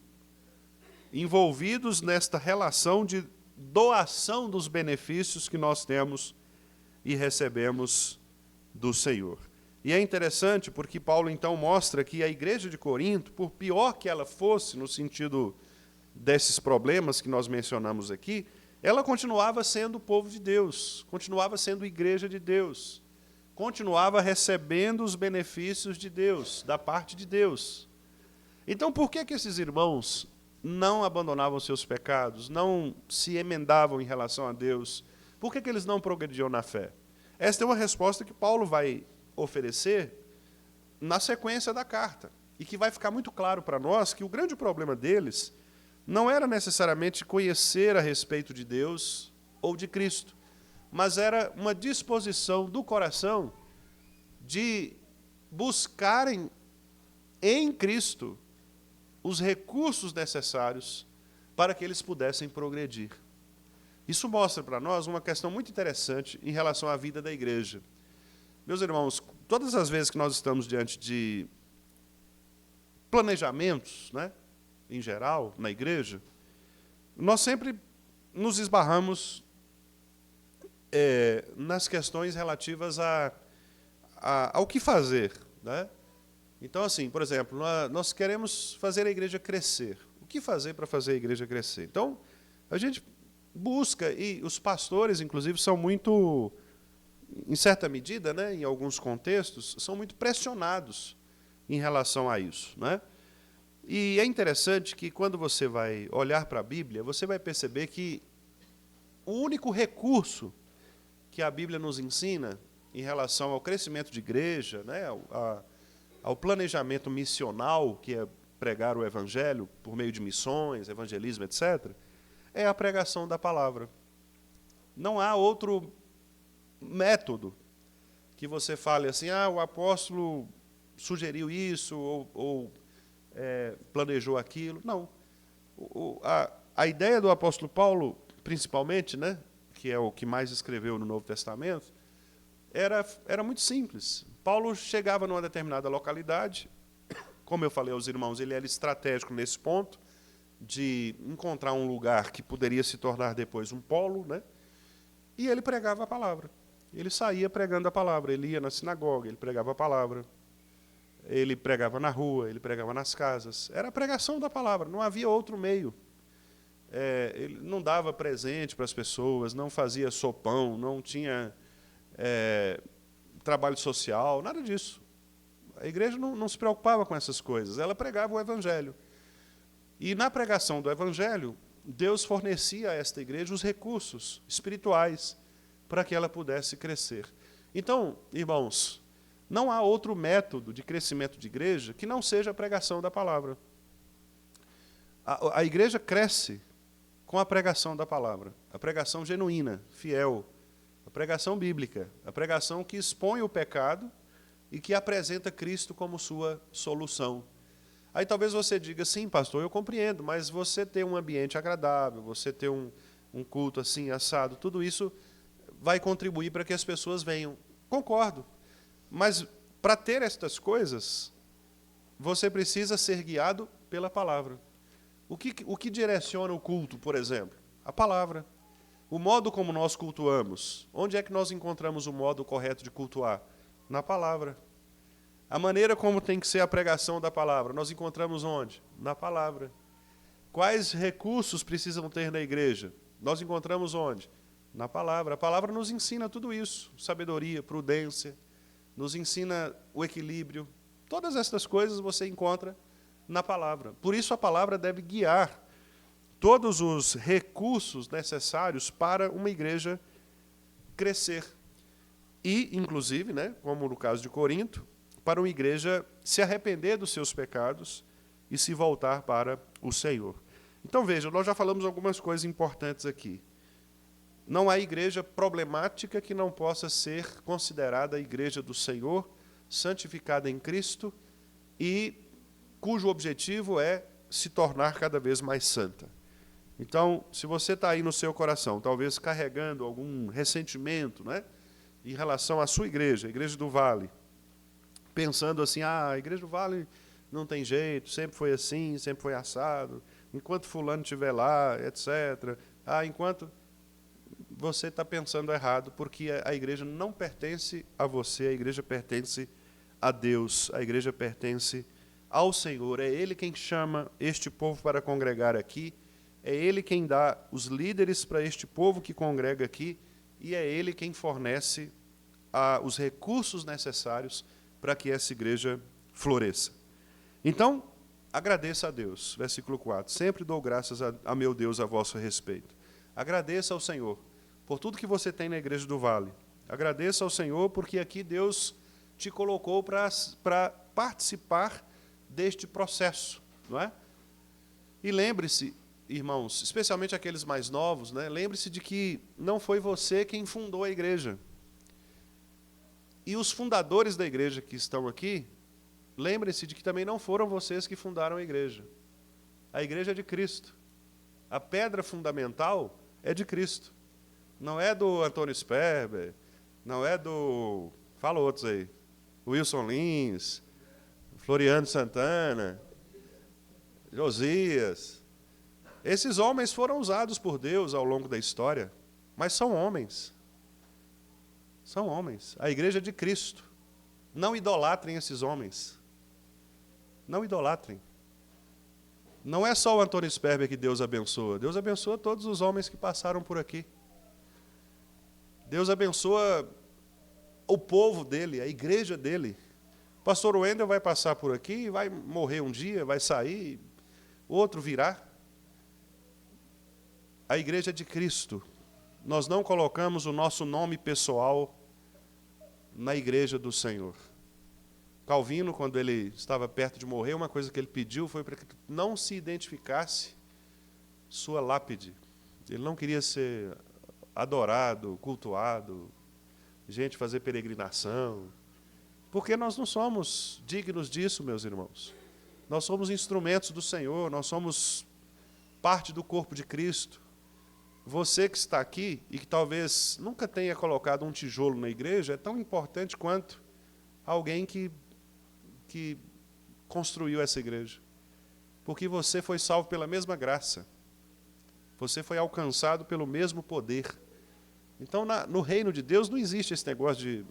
envolvidos nesta relação de doação dos benefícios que nós temos e recebemos do Senhor. E é interessante porque Paulo então mostra que a igreja de Corinto, por pior que ela fosse no sentido desses problemas que nós mencionamos aqui, ela continuava sendo o povo de Deus, continuava sendo igreja de Deus, continuava recebendo os benefícios de Deus, da parte de Deus. Então, por que esses irmãos não abandonavam seus pecados, não se emendavam em relação a Deus? Por que eles não progrediam na fé? Esta é uma resposta que Paulo vai oferecer na sequência da carta, e que vai ficar muito claro para nós que o grande problema deles não era necessariamente conhecer a respeito de Deus ou de Cristo, mas era uma disposição do coração de buscarem em Cristo os recursos necessários para que eles pudessem progredir. Isso mostra para nós uma questão muito interessante em relação à vida da igreja. Meus irmãos, todas as vezes que nós estamos diante de planejamentos, né, em geral, na igreja, nós sempre nos esbarramos nas questões relativas ao que fazer. Né? Então, assim, por exemplo, nós queremos fazer a igreja crescer. O que fazer para fazer a igreja crescer? Então, a gente busca, e os pastores, inclusive, são muito, em certa medida, né, em alguns contextos, são muito pressionados em relação a isso. Né? E é interessante que, quando você vai olhar para a Bíblia, você vai perceber que o único recurso que a Bíblia nos ensina em relação ao crescimento de igreja, né, ao planejamento missional, que é pregar o Evangelho por meio de missões, evangelismo, etc., é a pregação da palavra. Não há outro método que você fale assim, o apóstolo sugeriu isso ou planejou aquilo. Não. A ideia do apóstolo Paulo, principalmente, né, que é o que mais escreveu no Novo Testamento, era muito simples. Paulo chegava numa determinada localidade, como eu falei aos irmãos, ele era estratégico nesse ponto, de encontrar um lugar que poderia se tornar depois um polo, né, e ele pregava a palavra. Ele saía pregando a palavra, ele ia na sinagoga, ele pregava a palavra, ele pregava na rua, ele pregava nas casas. Era a pregação da palavra, não havia outro meio. Ele não dava presente para as pessoas, não fazia sopão, não tinha trabalho social, nada disso. A igreja não se preocupava com essas coisas, ela pregava o evangelho. E na pregação do evangelho, Deus fornecia a esta igreja os recursos espirituais para que ela pudesse crescer. Então, irmãos, não há outro método de crescimento de igreja que não seja a pregação da palavra. A igreja cresce com a pregação da palavra, a pregação genuína, fiel, a pregação bíblica, a pregação que expõe o pecado e que apresenta Cristo como sua solução. Aí talvez você diga, sim, pastor, eu compreendo, mas você ter um ambiente agradável, você ter um culto assim, assado, tudo isso vai contribuir para que as pessoas venham. Concordo. Mas para ter estas coisas, você precisa ser guiado pela palavra. O que direciona o culto, por exemplo? A palavra. O modo como nós cultuamos. Onde é que nós encontramos o modo correto de cultuar? Na palavra. A maneira como tem que ser a pregação da palavra, nós encontramos onde? Na palavra. Quais recursos precisam ter na igreja? Nós encontramos onde? Na palavra. A palavra nos ensina tudo isso. Sabedoria, prudência, nos ensina o equilíbrio. Todas essas coisas você encontra na palavra. Por isso a palavra deve guiar todos os recursos necessários para uma igreja crescer. E, inclusive, né, como no caso de Corinto, para uma igreja se arrepender dos seus pecados e se voltar para o Senhor. Então, veja, nós já falamos algumas coisas importantes aqui. Não há igreja problemática que não possa ser considerada a igreja do Senhor, santificada em Cristo e cujo objetivo é se tornar cada vez mais santa. Então, se você está aí no seu coração, talvez carregando algum ressentimento, né, em relação à sua igreja, a Igreja do Vale, pensando assim, a Igreja do Vale não tem jeito, sempre foi assim, sempre foi assado, enquanto fulano estiver lá, etc. Enquanto... Você está pensando errado, porque a igreja não pertence a você, a igreja pertence a Deus, a igreja pertence ao Senhor. É Ele quem chama este povo para congregar aqui, é Ele quem dá os líderes para este povo que congrega aqui, e é Ele quem fornece os recursos necessários para que essa igreja floresça. Então, agradeça a Deus. Versículo 4. Sempre dou graças a meu Deus a vosso respeito. Agradeça ao Senhor por tudo que você tem na Igreja do Vale. Agradeça ao Senhor porque aqui Deus te colocou para participar deste processo, não é? E lembre-se, irmãos, especialmente aqueles mais novos, né? Lembre-se de que não foi você quem fundou a igreja. E os fundadores da igreja que estão aqui, lembre-se de que também não foram vocês que fundaram a igreja. A igreja é de Cristo. A pedra fundamental é de Cristo. Não é do Antônio Sperber, não é do... Fala outros aí. Wilson Lins, Floriano Santana, Josias. Esses homens foram usados por Deus ao longo da história, mas são homens. São homens. A igreja é de Cristo. Não idolatrem esses homens. Não idolatrem. Não é só o Antônio Sperber que Deus abençoa. Deus abençoa todos os homens que passaram por aqui. Deus abençoa o povo dele, a igreja dele. O pastor Wendel vai passar por aqui, vai morrer um dia, vai sair, outro virá. A igreja é de Cristo. Nós não colocamos o nosso nome pessoal na igreja do Senhor. Calvino, quando ele estava perto de morrer, uma coisa que ele pediu foi para que não se identificasse sua lápide. Ele não queria ser adorado, cultuado, gente fazer peregrinação. Porque nós não somos dignos disso, meus irmãos. Nós somos instrumentos do Senhor, nós somos parte do corpo de Cristo. Você que está aqui e que talvez nunca tenha colocado um tijolo na igreja, é tão importante quanto alguém que construiu essa igreja. Porque você foi salvo pela mesma graça. Você foi alcançado pelo mesmo poder. Então, no reino de Deus não existe esse negócio de...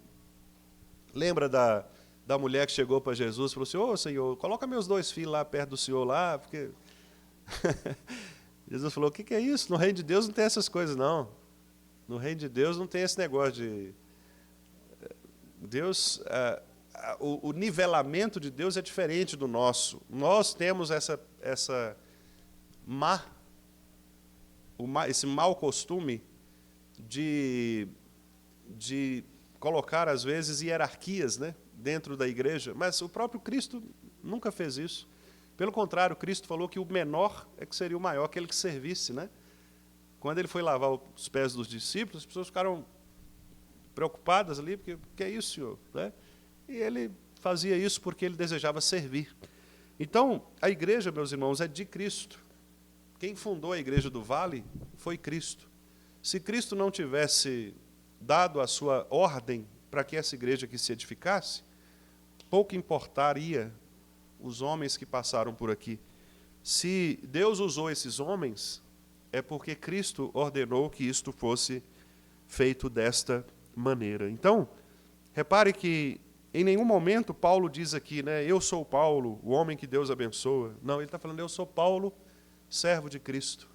Lembra da mulher que chegou para Jesus e falou assim, ô Senhor, coloca meus 2 filhos lá perto do Senhor lá, porque... Jesus falou, o que é isso? No reino de Deus não tem essas coisas, não. No reino de Deus não tem esse negócio de... Deus... O nivelamento de Deus é diferente do nosso. Nós temos esse mau costume de colocar, às vezes, hierarquias, né, dentro da igreja, mas o próprio Cristo nunca fez isso. Pelo contrário, Cristo falou que o menor é que seria o maior, aquele que servisse. Né? Quando ele foi lavar os pés dos discípulos, as pessoas ficaram preocupadas ali, porque, o que é isso, Senhor? Né? E ele fazia isso porque ele desejava servir. Então, a igreja, meus irmãos, é de Cristo. Quem fundou a igreja do Vale foi Cristo. Se Cristo não tivesse dado a sua ordem para que essa igreja aqui se edificasse, pouco importaria os homens que passaram por aqui. Se Deus usou esses homens, é porque Cristo ordenou que isto fosse feito desta maneira. Então, repare que em nenhum momento Paulo diz aqui, né, eu sou Paulo, o homem que Deus abençoa. Não, ele está falando, eu sou Paulo, servo de Cristo.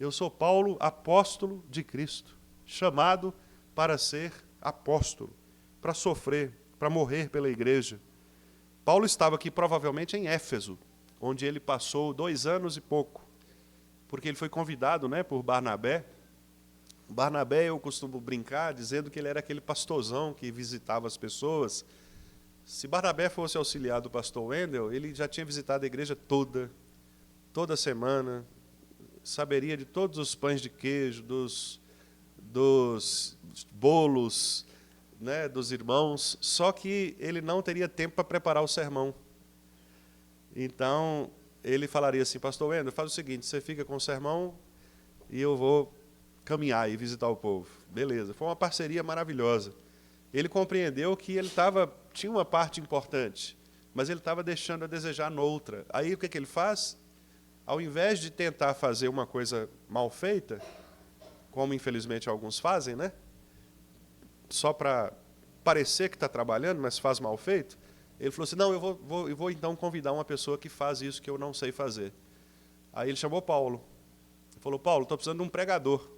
Eu sou Paulo, apóstolo de Cristo, chamado para ser apóstolo, para sofrer, para morrer pela igreja. Paulo estava aqui provavelmente em Éfeso, onde ele passou 2 anos e pouco, porque ele foi convidado, né, por Barnabé. Barnabé, eu costumo brincar, dizendo que ele era aquele pastorzão que visitava as pessoas. Se Barnabé fosse auxiliar do pastor Wendel, ele já tinha visitado a igreja toda semana, saberia de todos os pães de queijo, dos bolos, né, dos irmãos, só que ele não teria tempo para preparar o sermão. Então, ele falaria assim, pastor Wendel, faz o seguinte, você fica com o sermão e eu vou caminhar e visitar o povo. Beleza, foi uma parceria maravilhosa. Ele compreendeu que ele tinha uma parte importante, mas ele estava deixando a desejar noutra. Aí o que ele faz? Ao invés de tentar fazer uma coisa mal feita, como infelizmente alguns fazem, né? Só para parecer que está trabalhando, mas faz mal feito, ele falou assim, não, eu vou então convidar uma pessoa que faz isso que eu não sei fazer. Aí ele chamou Paulo. Ele falou, Paulo, estou precisando de um pregador,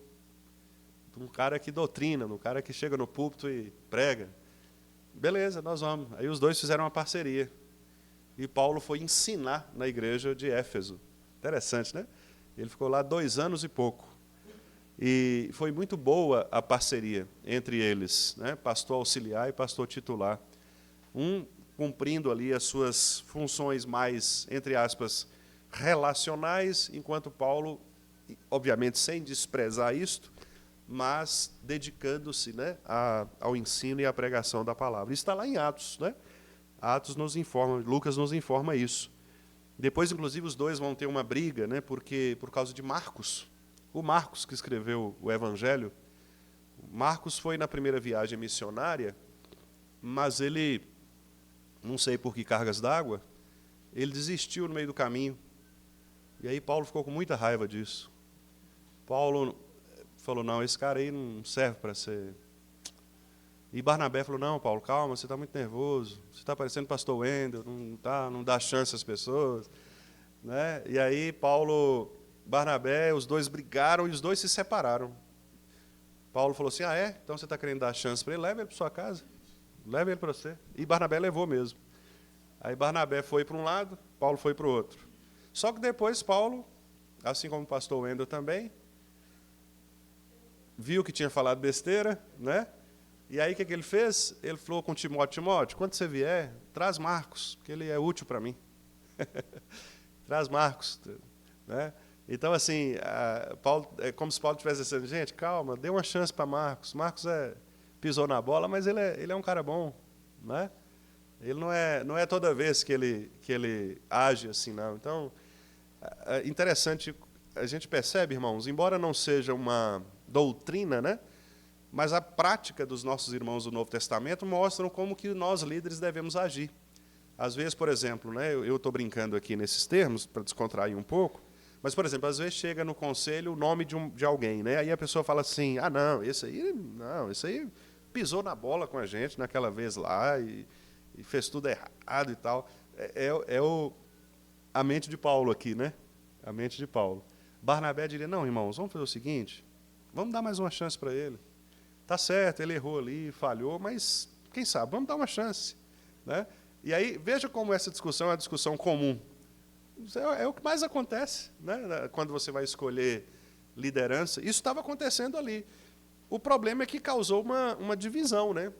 de um cara que doutrina, de um cara que chega no púlpito e prega. Beleza, nós vamos. Aí os dois fizeram uma parceria. E Paulo foi ensinar na igreja de Éfeso. Interessante, né? Ele ficou lá 2 anos e pouco. E foi muito boa a parceria entre eles, né? Pastor auxiliar e pastor titular. Um cumprindo ali as suas funções mais, entre aspas, relacionais, enquanto Paulo, obviamente sem desprezar isto, mas dedicando-se, né, ao ensino e à pregação da palavra. Isso está lá em Atos, né? Atos nos informa, Lucas nos informa isso. Depois, inclusive, os dois vão ter uma briga, né, por causa de Marcos. O Marcos, que escreveu o Evangelho, Marcos foi na primeira viagem missionária, mas ele, não sei por que cargas d'água, ele desistiu no meio do caminho. E aí Paulo ficou com muita raiva disso. Paulo falou, não, esse cara aí não serve para ser... E Barnabé falou, não, Paulo, calma, você está muito nervoso, você está parecendo pastor Wendel, não dá chance às pessoas. Né? E aí Barnabé, os dois brigaram e os dois se separaram. Paulo falou assim, então você está querendo dar chance para ele? Leva ele para sua casa, leva ele para você. E Barnabé levou mesmo. Aí Barnabé foi para um lado, Paulo foi para o outro. Só que depois Paulo, assim como o pastor Wendel também, viu que tinha falado besteira, né? E aí o que ele fez? Ele falou com Timóteo, quando você vier, traz Marcos, porque ele é útil para mim. Traz Marcos. Né? Então, assim, Paulo, é como se Paulo estivesse dizendo, gente, calma, dê uma chance para Marcos. Marcos pisou na bola, mas ele é um cara bom. né? Ele não é toda vez que ele age assim, não. Então, é interessante, a gente percebe, irmãos, embora não seja uma doutrina, né? Mas a prática dos nossos irmãos do Novo Testamento mostram como que nós, líderes, devemos agir. Às vezes, por exemplo, né, eu estou brincando aqui nesses termos, para descontrair um pouco, mas, por exemplo, às vezes chega no conselho o nome de alguém, né? Aí a pessoa fala assim, esse aí pisou na bola com a gente naquela vez lá e fez tudo errado e tal. A mente de Paulo aqui, né? A mente de Paulo. Barnabé diria, não, irmãos, vamos fazer o seguinte, vamos dar mais uma chance para ele. Tá certo, ele errou ali, falhou, mas quem sabe, vamos dar uma chance, né? E aí, veja como essa discussão é uma discussão comum. Isso é o que mais acontece, né? Quando você vai escolher liderança. Isso estava acontecendo ali. O problema é que causou uma divisão, né?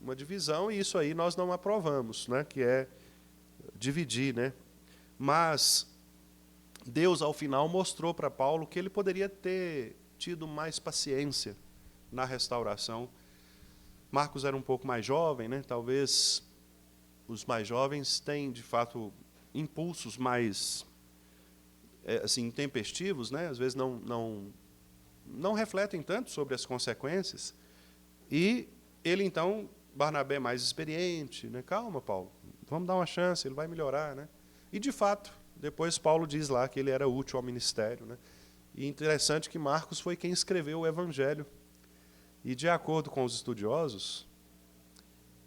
Uma divisão, e isso aí nós não aprovamos, né? Que é dividir, né? Mas Deus, ao final, mostrou para Paulo que ele poderia ter tido mais paciência na restauração. Marcos era um pouco mais jovem, né? Talvez os mais jovens têm, de fato, impulsos mais assim, intempestivos, né? Às vezes não refletem tanto sobre as consequências. E ele, então, Barnabé mais experiente, né? Calma, Paulo, vamos dar uma chance, ele vai melhorar, né? E, de fato, depois Paulo diz lá que ele era útil ao ministério, né? E interessante que Marcos foi quem escreveu o Evangelho. E, de acordo com os estudiosos,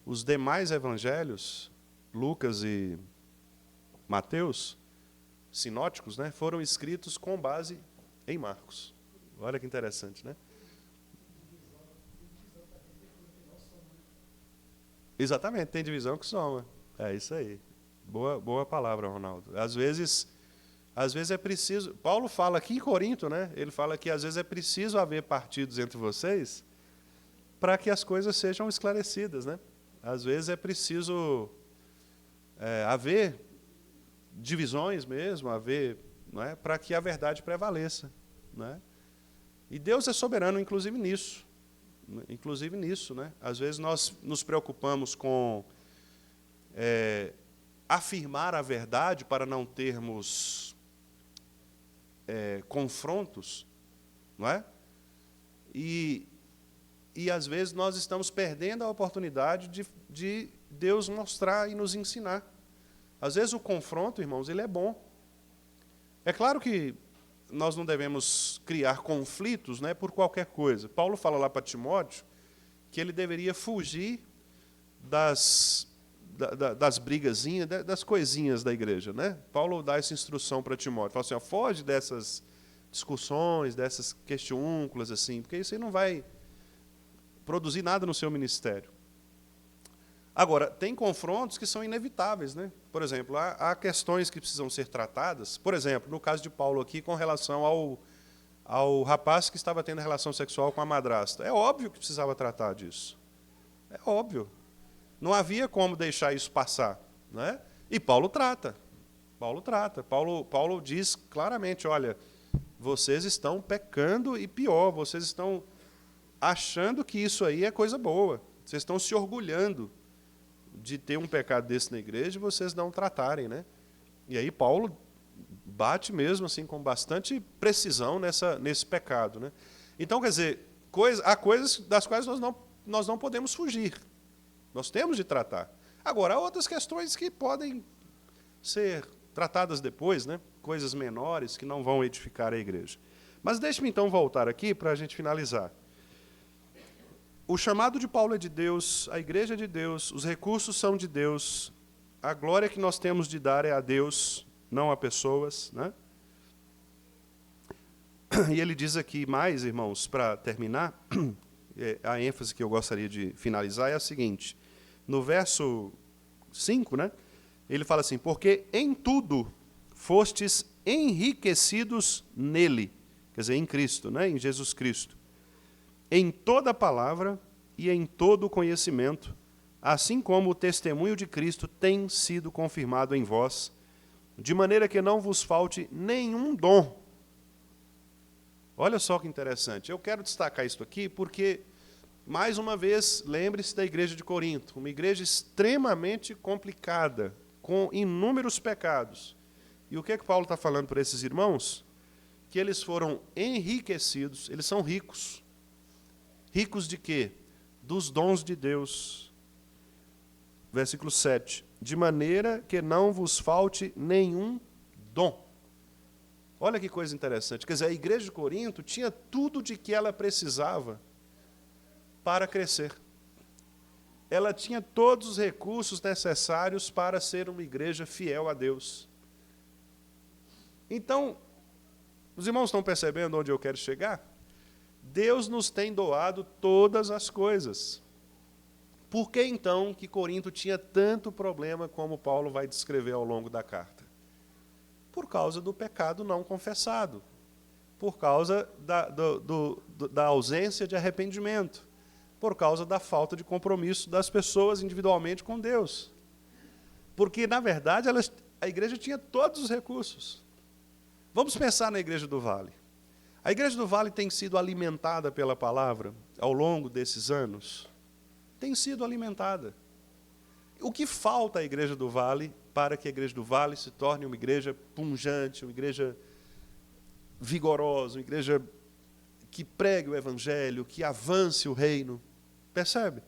os demais evangelhos, Lucas e Mateus, sinóticos, né, foram escritos com base em Marcos. Olha que interessante, né? Exatamente, tem divisão que soma. É isso aí. Boa palavra, Ronaldo. Às vezes é preciso... Paulo fala aqui em Corinto, né? Ele fala que às vezes é preciso haver partidos entre vocês para que as coisas sejam esclarecidas, né? Às vezes é preciso haver divisões mesmo, não é, para que a verdade prevaleça, não é? E Deus é soberano, inclusive nisso. Né? Às vezes nós nos preocupamos com afirmar a verdade para não termos confrontos, não é? E às vezes nós estamos perdendo a oportunidade de Deus mostrar e nos ensinar. Às vezes o confronto, irmãos, ele é bom. É claro que nós não devemos criar conflitos, né, por qualquer coisa. Paulo fala lá para Timóteo que ele deveria fugir das brigazinhas, das coisinhas da igreja, né? Paulo dá essa instrução para Timóteo. Fala assim, foge dessas discussões, dessas questiúnculas, assim, porque isso aí não vai produzir nada no seu ministério. Agora, tem confrontos que são inevitáveis, né? Por exemplo, há questões que precisam ser tratadas. Por exemplo, no caso de Paulo aqui, com relação ao rapaz que estava tendo relação sexual com a madrasta. É óbvio que precisava tratar disso. É óbvio. Não havia como deixar isso passar, né? E Paulo trata. Paulo diz claramente, olha, vocês estão pecando e pior, vocês estão achando que isso aí é coisa boa. Vocês estão se orgulhando de ter um pecado desse na igreja e vocês não tratarem, né? E aí Paulo bate mesmo assim com bastante precisão nesse pecado, né? Então, quer dizer, há coisas das quais nós não podemos fugir. Nós temos de tratar. Agora, há outras questões que podem ser tratadas depois, né? Coisas menores que não vão edificar a igreja. Mas deixe-me então voltar aqui para a gente finalizar. O chamado de Paulo é de Deus, a igreja é de Deus, os recursos são de Deus, a glória que nós temos de dar é a Deus, não a pessoas, né? E ele diz aqui mais, irmãos, para terminar, a ênfase que eu gostaria de finalizar é a seguinte, no verso 5, né, ele fala assim, porque em tudo fostes enriquecidos nele, quer dizer, em Cristo, né, em Jesus Cristo, em toda palavra e em todo conhecimento, assim como o testemunho de Cristo tem sido confirmado em vós, de maneira que não vos falte nenhum dom. Olha só que interessante. Eu quero destacar isso aqui porque Mais uma vez, lembre-se da igreja de Corinto, uma igreja extremamente complicada, com inúmeros pecados. E o que é que Paulo está falando para esses irmãos? Que eles foram enriquecidos, eles são ricos. Ricos de quê? Dos dons de Deus. Versículo 7. De maneira que não vos falte nenhum dom. Olha que coisa interessante. Quer dizer, a igreja de Corinto tinha tudo de que ela precisava para crescer. Ela tinha todos os recursos necessários para ser uma igreja fiel a Deus. Então, os irmãos estão percebendo onde eu quero chegar? Deus nos tem doado todas as coisas. Por que então que Corinto tinha tanto problema como Paulo vai descrever ao longo da carta? Por causa do pecado não confessado, por causa da ausência de arrependimento, por causa da falta de compromisso das pessoas individualmente com Deus. Porque, na verdade, a igreja tinha todos os recursos. Vamos pensar na igreja do Vale. A igreja do Vale tem sido alimentada pela palavra ao longo desses anos? Tem sido alimentada. O que falta à igreja do Vale para que a igreja do Vale se torne uma igreja pungente, uma igreja vigorosa, uma igreja que pregue o evangelho, que avance o reino? Percebe?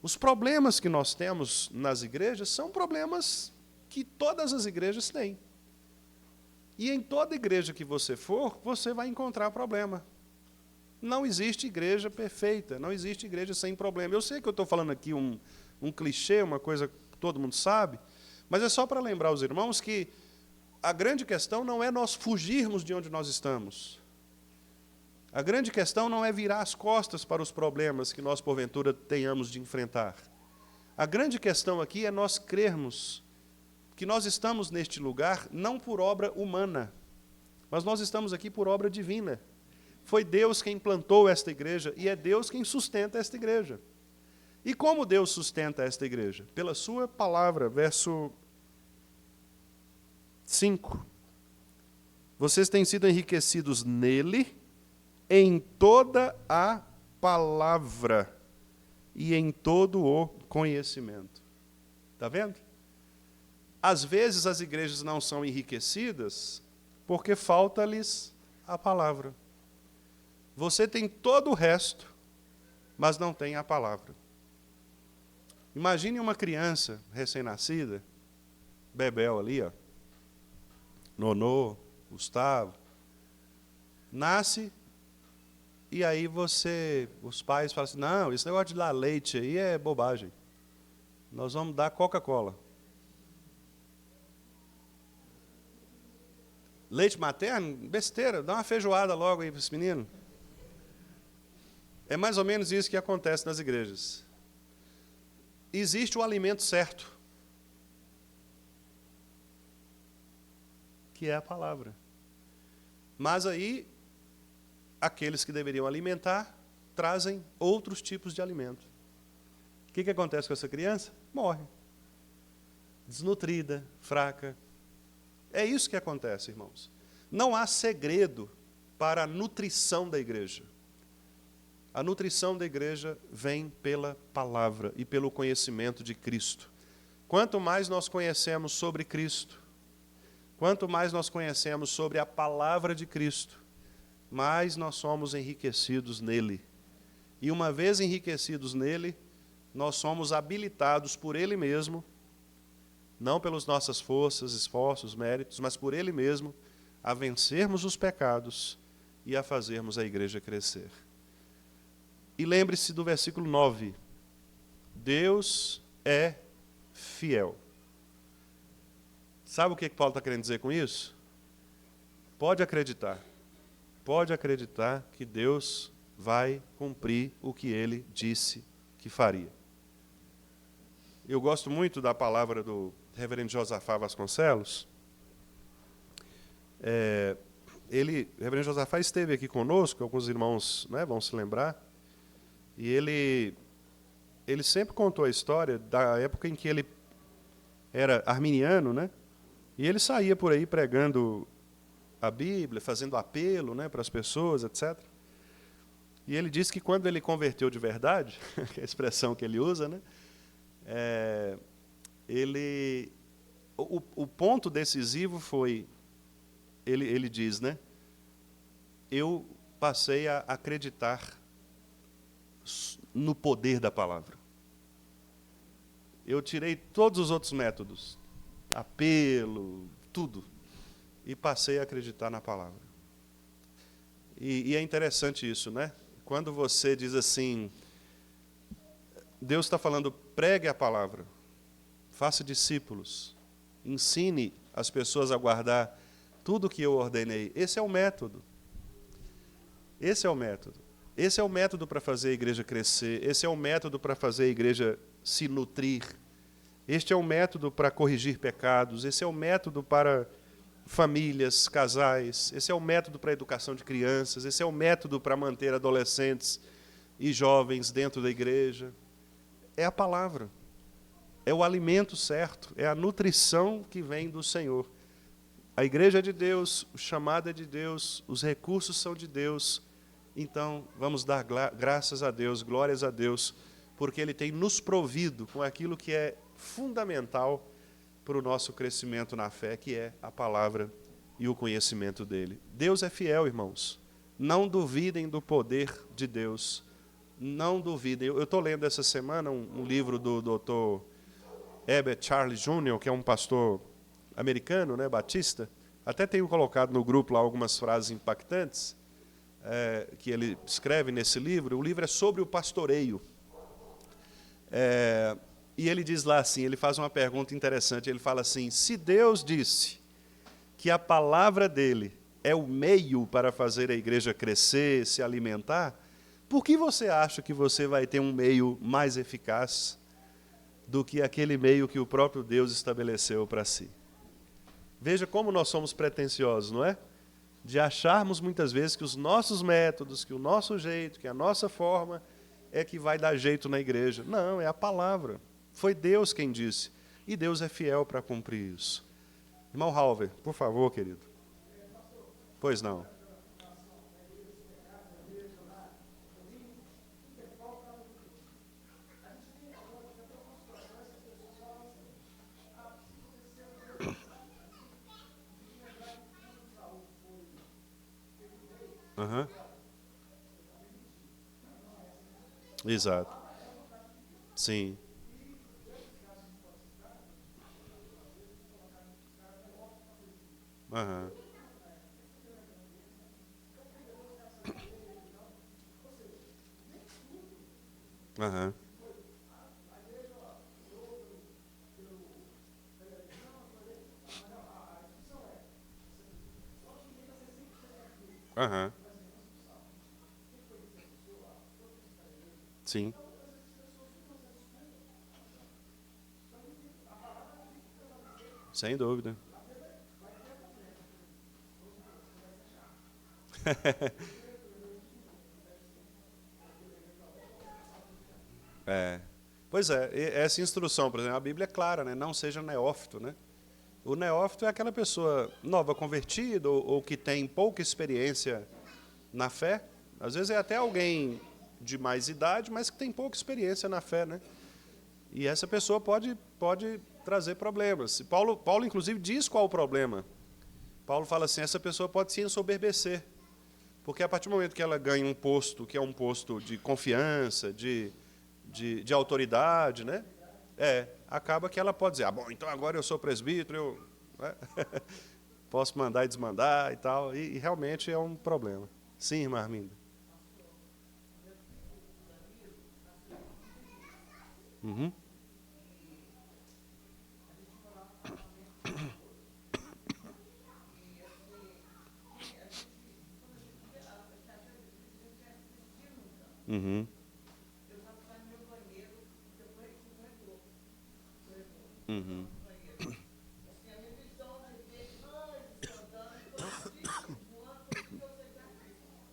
Os problemas que nós temos nas igrejas são problemas que todas as igrejas têm. E em toda igreja que você for, você vai encontrar problema. Não existe igreja perfeita, não existe igreja sem problema. Eu sei que eu estou falando aqui um clichê, uma coisa que todo mundo sabe, mas é só para lembrar os irmãos que a grande questão não é nós fugirmos de onde nós estamos. A grande questão não é virar as costas para os problemas que nós, porventura, tenhamos de enfrentar. A grande questão aqui é nós crermos que nós estamos neste lugar não por obra humana, mas nós estamos aqui por obra divina. Foi Deus quem plantou esta igreja e é Deus quem sustenta esta igreja. E como Deus sustenta esta igreja? Pela sua palavra, verso 5. Vocês têm sido enriquecidos nele, em toda a palavra e em todo o conhecimento. Está vendo? Às vezes as igrejas não são enriquecidas porque falta-lhes a palavra. Você tem todo o resto, mas não tem a palavra. Imagine uma criança recém-nascida, Bebel ali, ó, Nonô, Gustavo, nasce e aí os pais falam assim, não, esse negócio de dar leite aí é bobagem. Nós vamos dar Coca-Cola. Leite materno? Besteira, dá uma feijoada logo aí para esse menino. É mais ou menos isso que acontece nas igrejas. Existe o alimento certo, que é a palavra. Mas aí, aqueles que deveriam alimentar, trazem outros tipos de alimento. O que acontece com essa criança? Morre. Desnutrida, fraca. É isso que acontece, irmãos. Não há segredo para a nutrição da igreja. A nutrição da igreja vem pela palavra e pelo conhecimento de Cristo. Quanto mais nós conhecemos sobre Cristo, quanto mais nós conhecemos sobre a palavra de Cristo, mais nós somos enriquecidos nele. E uma vez enriquecidos nele, nós somos habilitados por ele mesmo, não pelas nossas forças, esforços, méritos, mas por ele mesmo, a vencermos os pecados e a fazermos a igreja crescer. E lembre-se do versículo 9. Deus é fiel. Sabe o que Paulo está querendo dizer com isso? Pode acreditar que Deus vai cumprir o que ele disse que faria. Eu gosto muito da palavra do reverendo Josafá Vasconcelos. O reverendo Josafá esteve aqui conosco, alguns irmãos, né, vão se lembrar, e ele sempre contou a história da época em que ele era arminiano, né, e ele saía por aí pregando a Bíblia, fazendo apelo, né, para as pessoas, etc. E ele disse que quando ele converteu de verdade, que é a expressão que ele usa, né? O ponto decisivo foi, ele diz, né? Eu passei a acreditar no poder da palavra. Eu tirei todos os outros métodos, apelo, tudo, e passei a acreditar na palavra. E é interessante isso, né? Quando você diz assim, Deus está falando, pregue a palavra, faça discípulos, ensine as pessoas a guardar tudo o que eu ordenei. Esse é o método. Esse é o método. Esse é o método para fazer a igreja crescer. Esse é o método para fazer a igreja se nutrir. Este é o método para corrigir pecados. Esse é o método para famílias, casais. Esse é o método para a educação de crianças. Esse é o método para manter adolescentes e jovens dentro da igreja. É a palavra. É o alimento certo. É a nutrição que vem do Senhor. A igreja é de Deus, o chamado é de Deus, os recursos são de Deus. Então, vamos dar graças a Deus, glórias a Deus, porque Ele tem nos provido com aquilo que é fundamental para o nosso crescimento na fé, que é a palavra e o conhecimento dEle. Deus é fiel, irmãos. Não duvidem do poder de Deus. Não duvidem. Eu estou lendo essa semana um livro do Dr. Herbert Charles Jr., que é um pastor americano, né, batista. Até tenho colocado no grupo lá algumas frases impactantes que ele escreve nesse livro. O livro é sobre o pastoreio. E ele diz lá assim, ele faz uma pergunta interessante, ele fala assim, se Deus disse que a palavra dele é o meio para fazer a igreja crescer, se alimentar, por que você acha que você vai ter um meio mais eficaz do que aquele meio que o próprio Deus estabeleceu para si? Veja como nós somos pretensiosos, não é? De acharmos muitas vezes que os nossos métodos, que o nosso jeito, que a nossa forma é que vai dar jeito na igreja. Não, é a palavra. Foi Deus quem disse. E Deus é fiel para cumprir isso. Irmão Halver, por favor, querido. Pois não. Uhum. Exato. Sim. Uhum. Uhum. Uhum. Sim. Sem dúvida. Pois é, essa instrução, por exemplo, a Bíblia é clara, né? Não seja neófito, né? O neófito é aquela pessoa nova convertida ou que tem pouca experiência na fé. Às vezes é até alguém de mais idade, mas que tem pouca experiência na fé, né? E essa pessoa pode trazer problemas. Paulo, inclusive, diz qual o problema. Paulo fala assim, essa pessoa pode se ensoberbecer. Porque a partir do momento que ela ganha um posto, que é um posto de confiança, de autoridade, né? Acaba que ela pode dizer, bom, então agora eu sou presbítero, né? Posso mandar e desmandar e tal. E realmente é um problema. Sim, irmã Arminda. Uhum. Uhum. Uhum.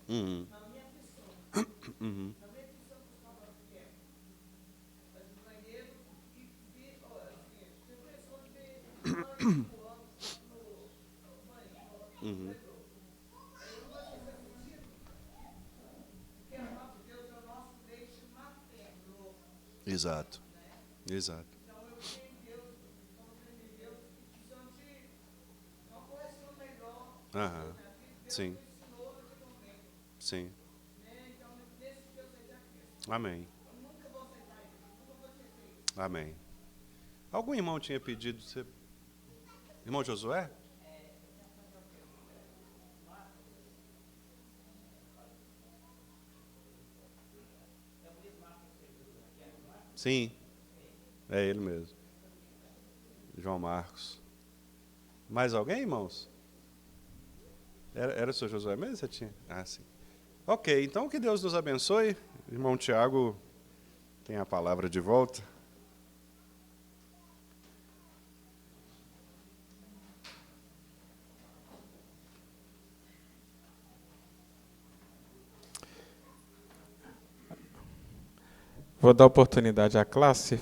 Uhum. Uhum. Uhum. Exato. Exato. Aham. Sim. Sim. Amém. Amém. Algum irmão tinha pedido você... Irmão Josué? Sim. É ele mesmo. João Marcos. Mais alguém, irmãos? Era o seu Josué mesmo? Você tinha? Ah, sim. Ok, então que Deus nos abençoe. Irmão Tiago tem a palavra de volta. Vou dar oportunidade à classe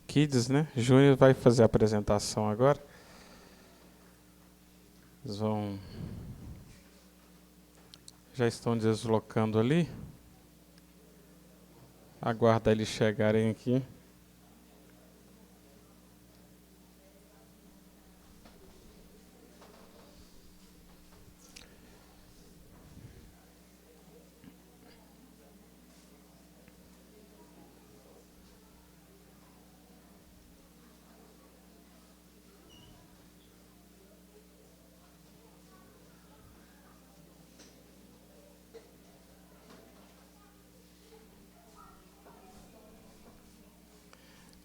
Kids, né? Júnior vai fazer a apresentação agora. Eles já estão deslocando ali. Aguarda eles chegarem aqui.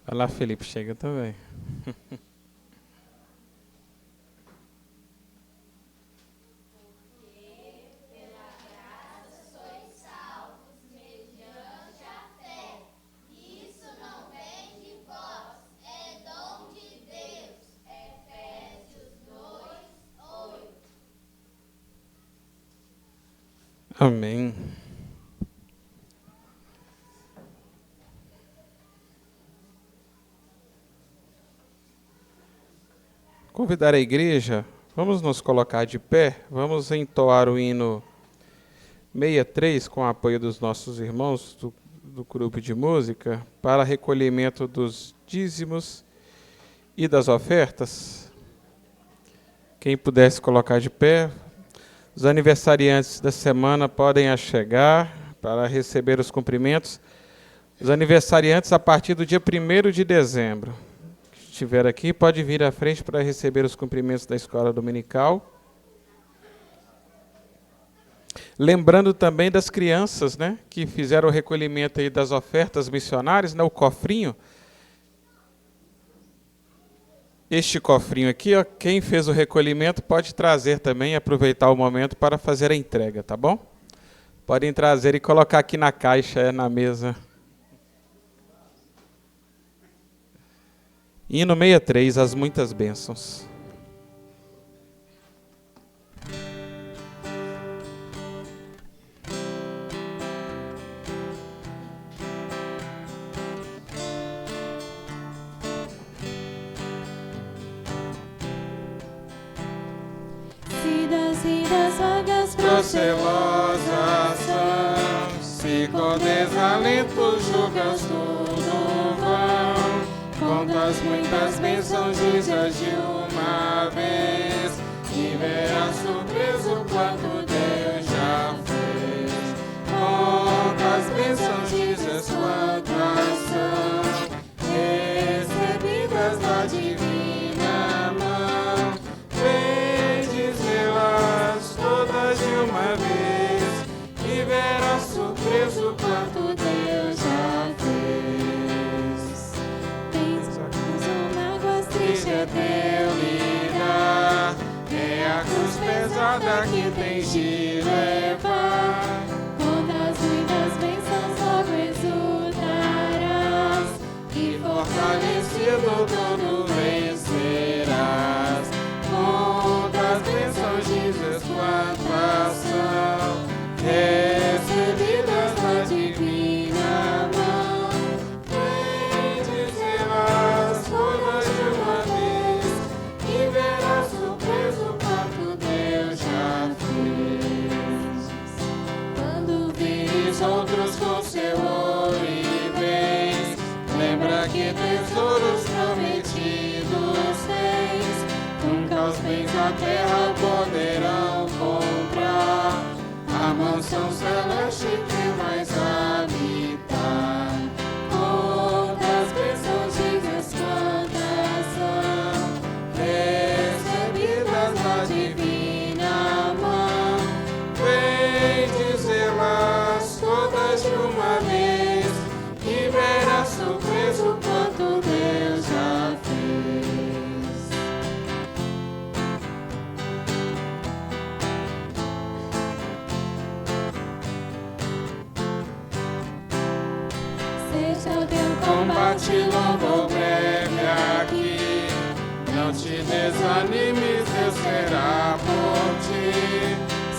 Olha lá, Felipe, chega também. Amém. Convidar a igreja, vamos nos colocar de pé, vamos entoar o hino 63 com o apoio dos nossos irmãos do grupo de música para recolhimento dos dízimos e das ofertas. Quem pudesse colocar de pé, os aniversariantes da semana podem chegar para receber os cumprimentos. Os aniversariantes a partir do dia 1º de dezembro. Estiver aqui, pode vir à frente para receber os cumprimentos da escola dominical. Lembrando também das crianças, né, que fizeram o recolhimento aí das ofertas missionárias, né, o cofrinho. Este cofrinho aqui, ó, quem fez o recolhimento pode trazer também, aproveitar o momento para fazer a entrega, tá bom? Podem trazer e colocar aqui na caixa, na mesa. Hino 63, as muitas bênçãos. Se das vagas Procelosas são, se com desalento julgas tudo vão, contas muitas bênçãos dizes de uma vez, e verás surpreso quanto Deus já fez. Contas bênçãos dizes quantas são, recebidas da divina mão, vem dizê-las todas de uma vez, e verás surpreso quanto Deus já fez. Triste é teu lidar, é a cruz pesada que tens de levar. Contas muitas bênçãos logo exultarás, E fortalecido tudo vencerás. Contas bênçãos dizes quantas são, recebidas da divina mão, vem dizê-las todas de uma vez, e verás surpreso quanto Deus já fez. quando Vires outros com seu ouro e bens, teus bens a terra poderão comprar a mansão celeste que vais habitar. Quantas bênçãos digas quantas são recebidas da divina mão. Vem dizê-las todas de uma vez e verás surpreso quanto Deus já fez. Seja o teu Combate logo breve aqui, não te desanimes, Deus será por ti.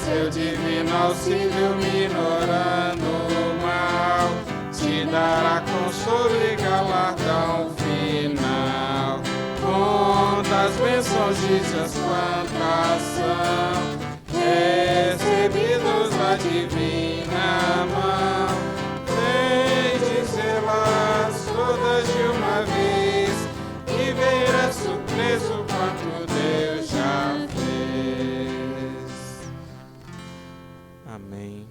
Seu divino auxílio minorando o mal, te dará consolo e galardão final. Quantas bênçãos dizes quantas são recebidos da divina mão. Vem dizê-las todas de uma vez e verás surpreso quanto Deus já fez. Amém.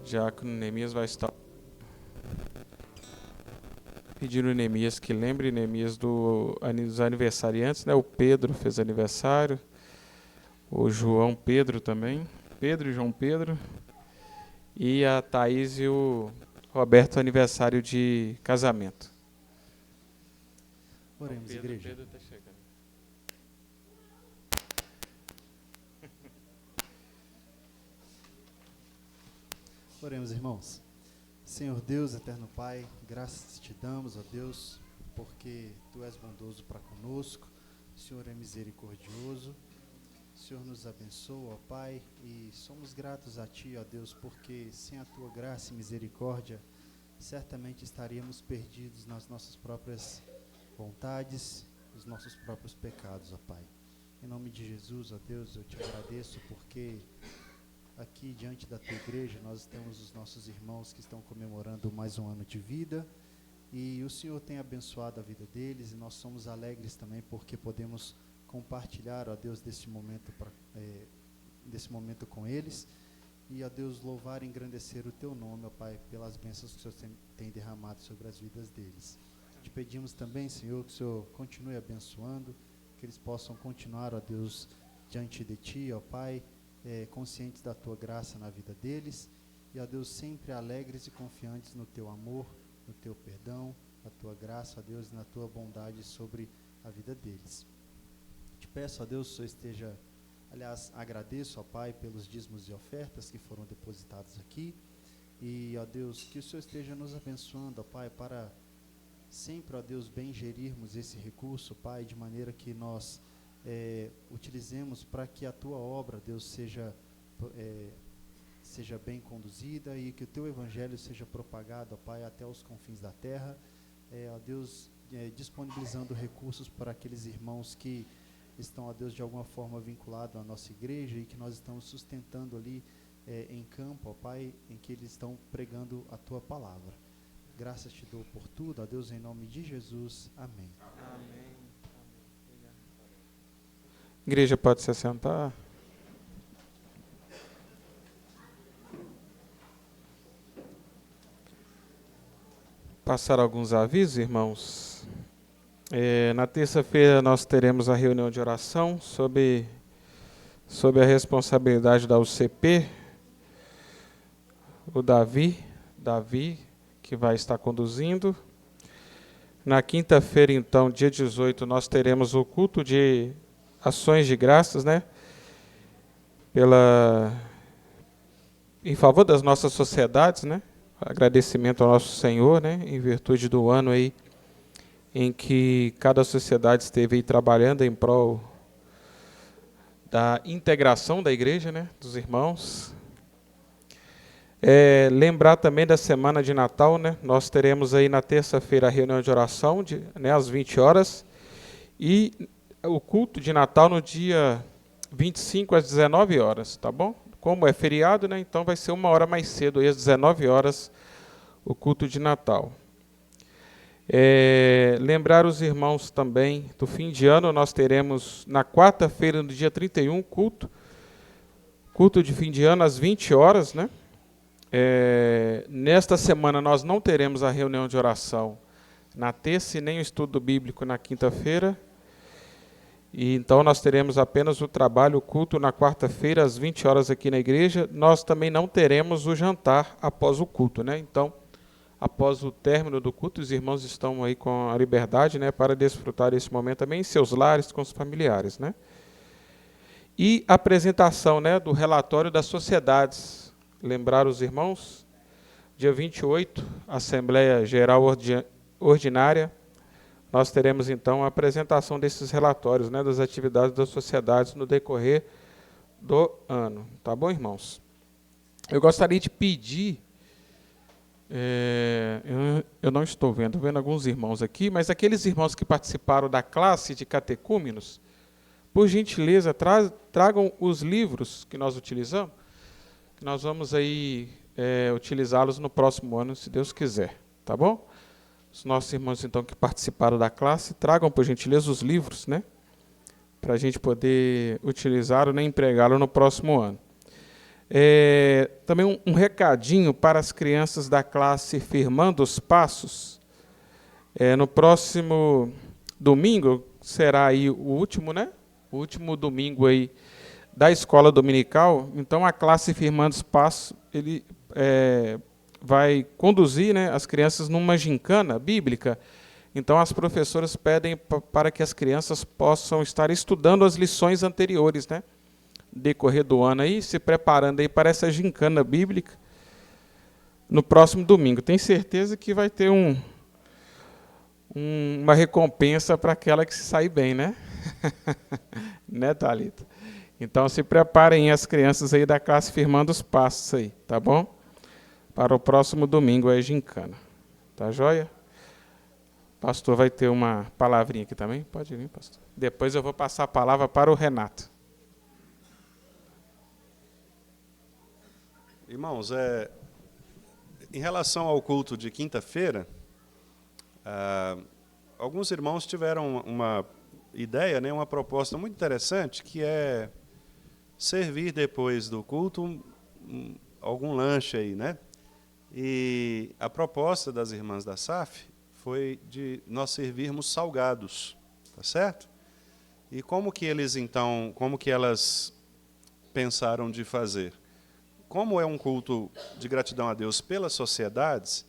Diácono Neemias vai estar pedindo Neemias que lembre Neemias dos aniversariantes, né? O Pedro fez aniversário, o João Pedro também, Pedro e João Pedro, e a Thaís e o Roberto aniversário de casamento. Oremos, igreja. Pedro tá chegando. Oremos, irmãos. Senhor Deus, eterno Pai, graças te damos, ó Deus, porque Tu és bondoso para conosco, o Senhor é misericordioso, o Senhor nos abençoa, ó Pai, e somos gratos a Ti, ó Deus, porque sem a Tua graça e misericórdia, certamente estaríamos perdidos nas nossas próprias vontades, nos nossos próprios pecados, ó Pai. Em nome de Jesus, ó Deus, eu te agradeço porque aqui diante da Tua igreja nós temos os nossos irmãos que estão comemorando mais um ano de vida e o Senhor tem abençoado a vida deles e nós somos alegres também porque podemos compartilhar, ó Deus, desse momento com eles e, ó Deus, louvar e engrandecer o Teu nome, ó Pai, pelas bênçãos que o Senhor tem derramado sobre as vidas deles. Te pedimos também, Senhor, que o Senhor continue abençoando, que eles possam continuar, ó Deus, diante de Ti, ó Pai, conscientes da Tua graça na vida deles e, ó Deus, sempre alegres e confiantes no Teu amor, no Teu perdão, na Tua graça, ó Deus, e na Tua bondade sobre a vida deles. Te peço, ó Deus, que o Senhor esteja, aliás, agradeço, ó Pai, pelos dízimos e ofertas que foram depositados aqui e, ó Deus, que o Senhor esteja nos abençoando, ó Pai, para sempre, ó Deus, bem gerirmos esse recurso, Pai, de maneira que nós utilizemos para que a Tua obra, Deus, seja bem conduzida e que o Teu Evangelho seja propagado, ó Pai, até os confins da terra, ó Deus, disponibilizando recursos para aqueles irmãos que estão, ó Deus, de alguma forma vinculados à nossa igreja e que nós estamos sustentando ali em campo, ó Pai, em que eles estão pregando a Tua palavra. Graças te dou por tudo, ó Deus, em nome de Jesus. Amém. Amém. Igreja pode se assentar. Passar alguns avisos, irmãos. Na terça-feira nós teremos a reunião de oração sob a responsabilidade da UCP, o Davi, que vai estar conduzindo. Na quinta-feira, então, dia 18, nós teremos o culto de ações de graças, né? Em favor das nossas sociedades, né? Agradecimento ao nosso Senhor, né? Em virtude do ano aí em que cada sociedade esteve aí trabalhando em prol da integração da igreja, né? Dos irmãos. Lembrar também da semana de Natal, né? Nós teremos aí na terça-feira a reunião de oração, às 20 horas, e o culto de Natal no dia 25 às 19 horas, tá bom? Como é feriado, né? Então vai ser 1 hora mais cedo, aí às 19 horas, o culto de Natal. Lembrar os irmãos também, do fim de ano, nós teremos na quarta-feira, no dia 31, culto de fim de ano às 20 horas, né? Nesta semana nós não teremos a reunião de oração na terça e nem o estudo bíblico na quinta-feira. E então nós teremos apenas o trabalho, o culto na quarta-feira às 20 horas aqui na igreja. Nós também não teremos o jantar após o culto, né? Então, após o término do culto, os irmãos estão aí com a liberdade, né, para desfrutar esse momento também em seus lares, com os familiares, né? E a apresentação, né, do relatório das sociedades. Lembrar os irmãos, dia 28, Assembleia Geral Ordinária, nós teremos então a apresentação desses relatórios, né, das atividades das sociedades no decorrer do ano. Tá bom, irmãos? Eu gostaria de pedir, eu não estou vendo alguns irmãos aqui, mas aqueles irmãos que participaram da classe de catecúmenos, por gentileza, tragam os livros que nós utilizamos, que nós vamos aí utilizá-los no próximo ano, se Deus quiser, tá bom? Os nossos irmãos, então, que participaram da classe, tragam, por gentileza, os livros, né, para a gente poder utilizá-lo, né, empregá-lo no próximo ano. Também um recadinho para as crianças da classe Firmando os Passos. No próximo domingo, será aí o último, né? O último domingo aí da escola dominical. Então, a classe Firmando os Passos, ele vai conduzir, né, as crianças numa gincana bíblica. Então, as professoras pedem para que as crianças possam estar estudando as lições anteriores, né, decorrer do ano aí, se preparando aí para essa gincana bíblica no próximo domingo. Tenho certeza que vai ter uma recompensa para aquela que se sair bem, né? Né, Thalita? Então, se preparem as crianças aí da classe Firmando os Passos aí, tá bom? Para o próximo domingo é gincana. Tá joia? O pastor vai ter uma palavrinha aqui também. Pode vir, pastor. Depois eu vou passar a palavra para o Renato. Irmãos, em relação ao culto de quinta-feira, alguns irmãos tiveram uma ideia, né, uma proposta muito interessante, que é servir depois do culto algum lanche aí, né? E a proposta das irmãs da SAF foi de nós servirmos salgados, tá certo? E como que elas pensaram de fazer? Como é um culto de gratidão a Deus pelas sociedades,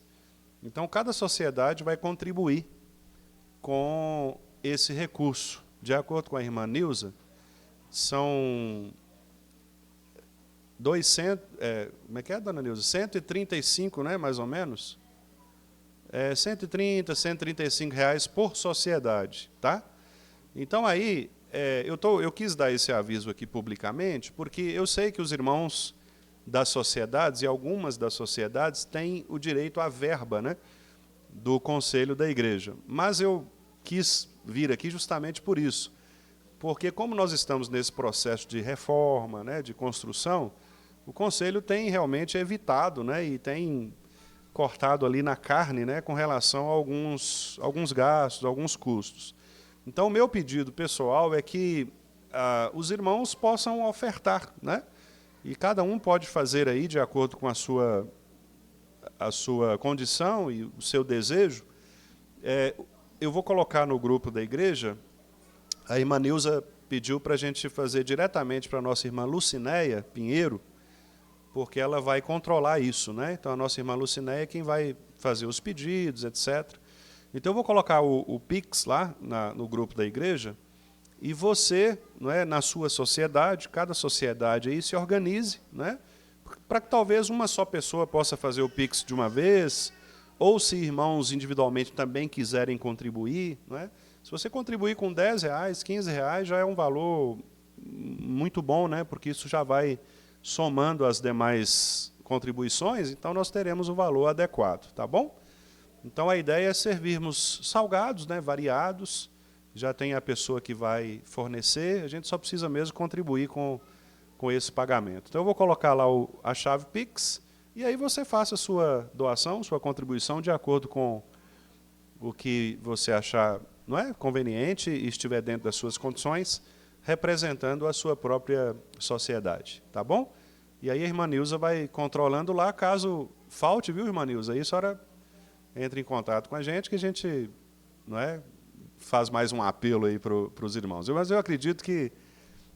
então cada sociedade vai contribuir com esse recurso. De acordo com a irmã Nilza, são 200, como é que é, dona Nilza? 135, né, mais ou menos? 130, 135 reais por sociedade, tá? Então aí, eu quis dar esse aviso aqui publicamente, porque eu sei que os irmãos das sociedades, e algumas das sociedades, têm o direito à verba, né, do conselho da igreja. Mas eu quis vir aqui justamente por isso, porque como nós estamos nesse processo de reforma, né, de construção, o conselho tem realmente evitado, né, e tem cortado ali na carne, né, com relação a alguns gastos, alguns custos. Então, o meu pedido pessoal é que os irmãos possam ofertar, né, e cada um pode fazer aí, de acordo com a sua condição e o seu desejo. Eu vou colocar no grupo da igreja, a irmã Nilza pediu para a gente fazer diretamente para a nossa irmã Lucinéia Pinheiro, porque ela vai controlar isso, né? Então, a nossa irmã Lucinéia é quem vai fazer os pedidos, etc. Então, eu vou colocar o Pix lá no grupo da igreja, e você, não é, na sua sociedade, cada sociedade aí se organize, né, para que talvez uma só pessoa possa fazer o Pix de uma vez, ou se irmãos individualmente também quiserem contribuir, não é? Se você contribuir com R$10, R$15, já é um valor muito bom, né, porque isso já vai somando as demais contribuições, então nós teremos o valor adequado, tá bom? Então a ideia é servirmos salgados, né, variados, já tem a pessoa que vai fornecer, a gente só precisa mesmo contribuir com esse pagamento. Então eu vou colocar lá a chave Pix, e aí você faça a sua doação, sua contribuição, de acordo com o que você achar, não é, conveniente e estiver dentro das suas condições, representando a sua própria sociedade, tá bom? E aí a irmã Nilza vai controlando lá, caso falte, viu, irmã Nilza? Aí a senhora entra em contato com a gente, que a gente, não é, faz mais um apelo aí para os irmãos. Mas eu acredito que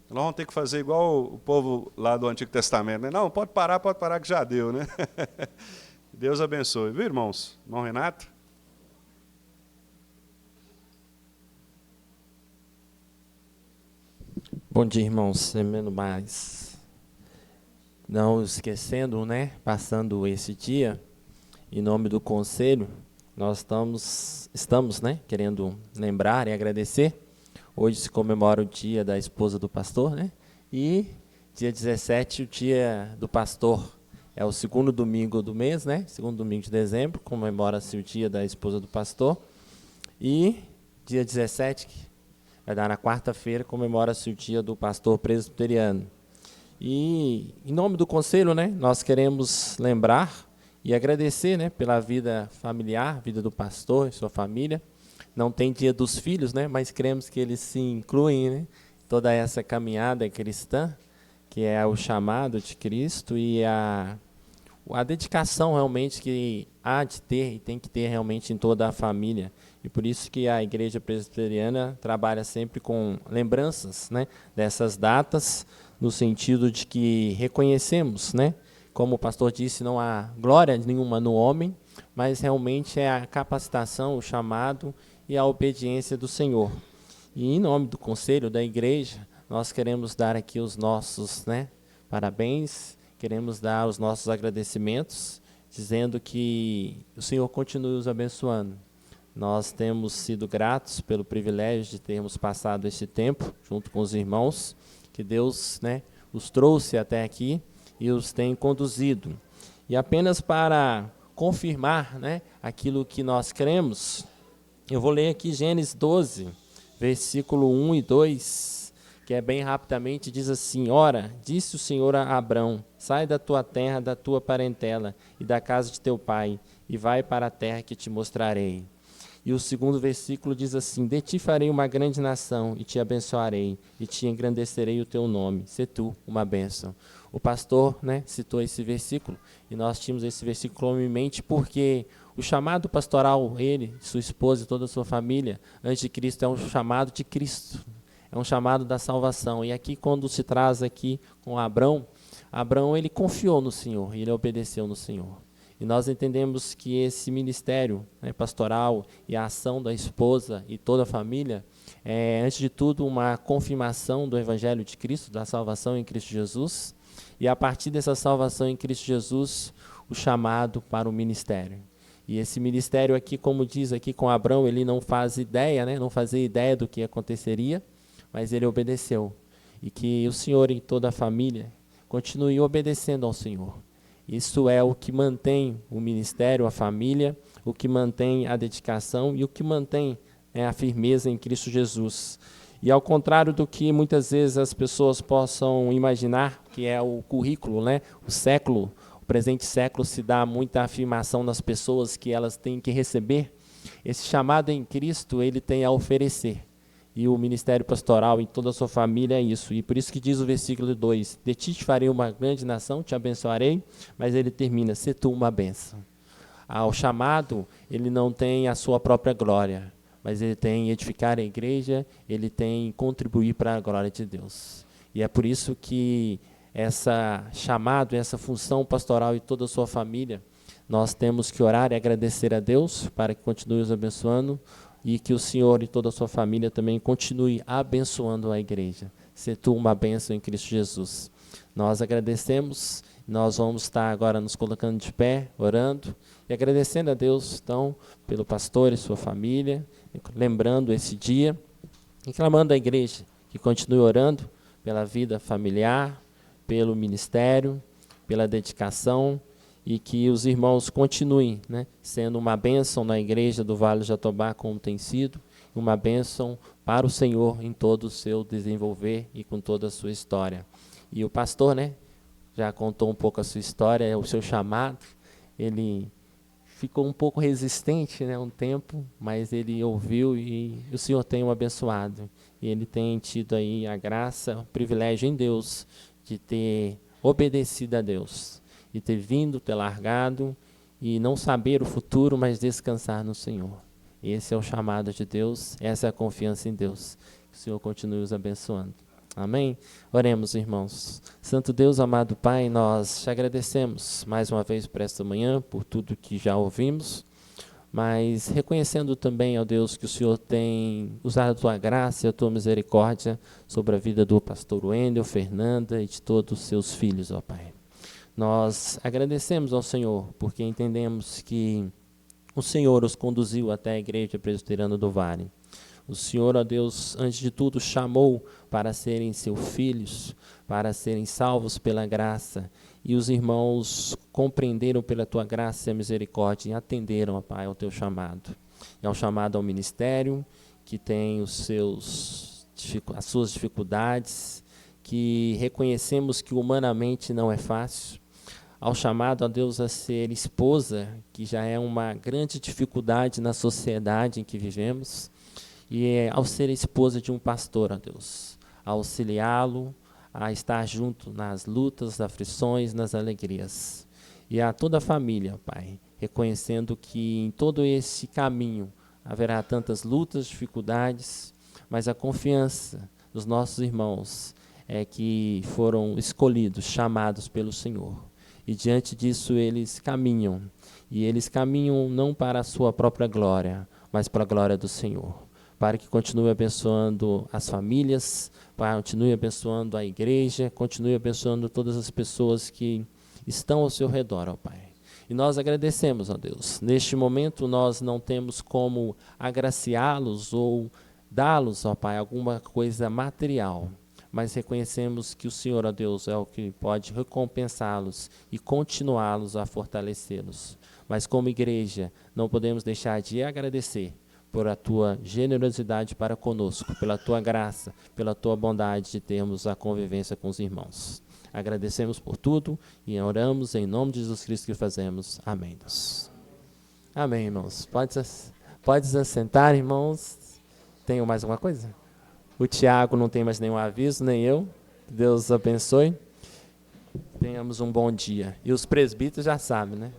nós vamos ter que fazer igual o povo lá do Antigo Testamento, né? Não, pode parar que já deu, né? Deus abençoe, viu, irmãos? Irmão Renato? Bom dia, irmãos. Semana mais. Não esquecendo, né? Passando esse dia, em nome do conselho, nós estamos, né? Querendo lembrar e agradecer. Hoje se comemora o dia da esposa do pastor, né? E dia 17, o dia do pastor. É o segundo domingo do mês, né? Segundo domingo de dezembro, comemora-se o dia da esposa do pastor. E dia 17, que vai dar na quarta-feira, comemora-se o dia do pastor presbiteriano. E, em nome do conselho, né, nós queremos lembrar e agradecer, né, pela vida familiar, vida do pastor e sua família. Não tem dia dos filhos, né, mas queremos que eles se incluem, né, toda essa caminhada cristã, que é o chamado de Cristo e a dedicação realmente que há de ter e tem que ter realmente em toda a família. E por isso que a Igreja Presbiteriana trabalha sempre com lembranças, né, dessas datas, no sentido de que reconhecemos, né, como o pastor disse, não há glória nenhuma no homem, mas realmente é a capacitação, o chamado e a obediência do Senhor. E em nome do conselho da igreja, nós queremos dar aqui os nossos, né, parabéns, queremos dar os nossos agradecimentos, dizendo que o Senhor continue os abençoando. Nós temos sido gratos pelo privilégio de termos passado esse tempo junto com os irmãos, que Deus, né, os trouxe até aqui e os tem conduzido. E apenas para confirmar, né, aquilo que nós cremos, eu vou ler aqui Gênesis 12, versículo 1 e 2, que é bem rapidamente, diz assim: Ora, disse o Senhor a Abrão, sai da tua terra, da tua parentela e da casa de teu pai, e vai para a terra que te mostrarei. E o segundo versículo diz assim: De ti farei uma grande nação, e te abençoarei, e te engrandecerei o teu nome. Sê tu uma bênção. O pastor, né, citou esse versículo, e nós tínhamos esse versículo em mente porque o chamado pastoral, ele, sua esposa e toda a sua família, antes de Cristo, é um chamado de Cristo. É um chamado da salvação. E aqui, quando se traz aqui com Abrão, ele confiou no Senhor, e ele obedeceu no Senhor. E nós entendemos que esse ministério, né, pastoral e a ação da esposa e toda a família é, antes de tudo, uma confirmação do Evangelho de Cristo, da salvação em Cristo Jesus, e a partir dessa salvação em Cristo Jesus, o chamado para o ministério. E esse ministério aqui, como diz aqui com Abrão, ele não faz ideia, né, não fazia ideia do que aconteceria, mas ele obedeceu. E que o Senhor e toda a família continue obedecendo ao Senhor. Isso é o que mantém o ministério, a família, o que mantém a dedicação e o que mantém, né, a firmeza em Cristo Jesus. E ao contrário do que muitas vezes as pessoas possam imaginar, que é o currículo, né, o presente século se dá muita afirmação nas pessoas que elas têm que receber, esse chamado em Cristo ele tem a oferecer. E o ministério pastoral em toda a sua família é isso. E por isso que diz o versículo 2, de ti te farei uma grande nação, te abençoarei, mas ele termina, sê tu uma bênção. O chamado, ele não tem a sua própria glória, mas ele tem edificar a igreja, ele tem contribuir para a glória de Deus. E é por isso que essa chamado, essa função pastoral e toda a sua família, nós temos que orar e agradecer a Deus para que continue os abençoando, e que o Senhor e toda a sua família também continue abençoando a igreja. Sê tu uma bênção em Cristo Jesus. Nós agradecemos, nós vamos estar agora nos colocando de pé, orando, e agradecendo a Deus, então, pelo pastor e sua família, lembrando esse dia, e clamando à igreja que continue orando pela vida familiar, pelo ministério, pela dedicação, e que os irmãos continuem, né, sendo uma bênção na igreja do Vale de Jatobá, como tem sido, uma bênção para o Senhor em todo o seu desenvolver e com toda a sua história. E o pastor, né, já contou um pouco a sua história, o seu chamado, ele ficou um pouco resistente, né, um tempo, mas ele ouviu e o Senhor tem o abençoado. E ele tem tido aí a graça, o privilégio em Deus de ter obedecido a Deus, de ter vindo, ter largado e não saber o futuro, mas descansar no Senhor. Esse é o chamado de Deus, essa é a confiança em Deus. Que o Senhor continue os abençoando. Amém? Oremos, irmãos. Santo Deus, amado Pai, nós te agradecemos mais uma vez por esta manhã, por tudo que já ouvimos, mas reconhecendo também, ó Deus, que o Senhor tem usado a tua graça e a tua misericórdia sobre a vida do pastor Wendel, Fernanda e de todos os seus filhos, ó Pai. Nós agradecemos ao Senhor, porque entendemos que o Senhor os conduziu até a Igreja Presbiteriana do Vale. O Senhor, ó Deus, antes de tudo, chamou para serem seus filhos, para serem salvos pela graça. E os irmãos compreenderam pela tua graça e misericórdia e atenderam, ó Pai, ao teu chamado. É um chamado ao ministério, que tem as suas dificuldades, que reconhecemos que humanamente não é fácil. Ao chamado, ó Deus, a ser esposa, que já é uma grande dificuldade na sociedade em que vivemos. E ao ser esposa de um pastor, ó Deus, a auxiliá-lo, a estar junto nas lutas, nas aflições, nas alegrias. E a toda a família, Pai, reconhecendo que em todo esse caminho haverá tantas lutas, dificuldades, mas a confiança dos nossos irmãos é que foram escolhidos, chamados pelo Senhor. E diante disso eles caminham. E eles caminham não para a sua própria glória, mas para a glória do Senhor. Para que continue abençoando as famílias, para que continue abençoando a igreja, continue abençoando todas as pessoas que estão ao seu redor, ó Pai. E nós agradecemos, ó Deus. Neste momento nós não temos como agraciá-los ou dá-los, ó Pai, alguma coisa material, mas reconhecemos que o Senhor, ó Deus, é o que pode recompensá-los e continuá-los a fortalecê-los. Mas como igreja, não podemos deixar de agradecer por a tua generosidade para conosco, pela tua graça, pela tua bondade de termos a convivência com os irmãos. Agradecemos por tudo e oramos em nome de Jesus Cristo que fazemos. Amém, Deus. Amém, irmãos. Pode se assentar, irmãos. Tem mais alguma coisa? O Tiago não tem mais nenhum aviso, nem eu. Deus abençoe. Tenhamos um bom dia. E os presbíteros já sabem, né?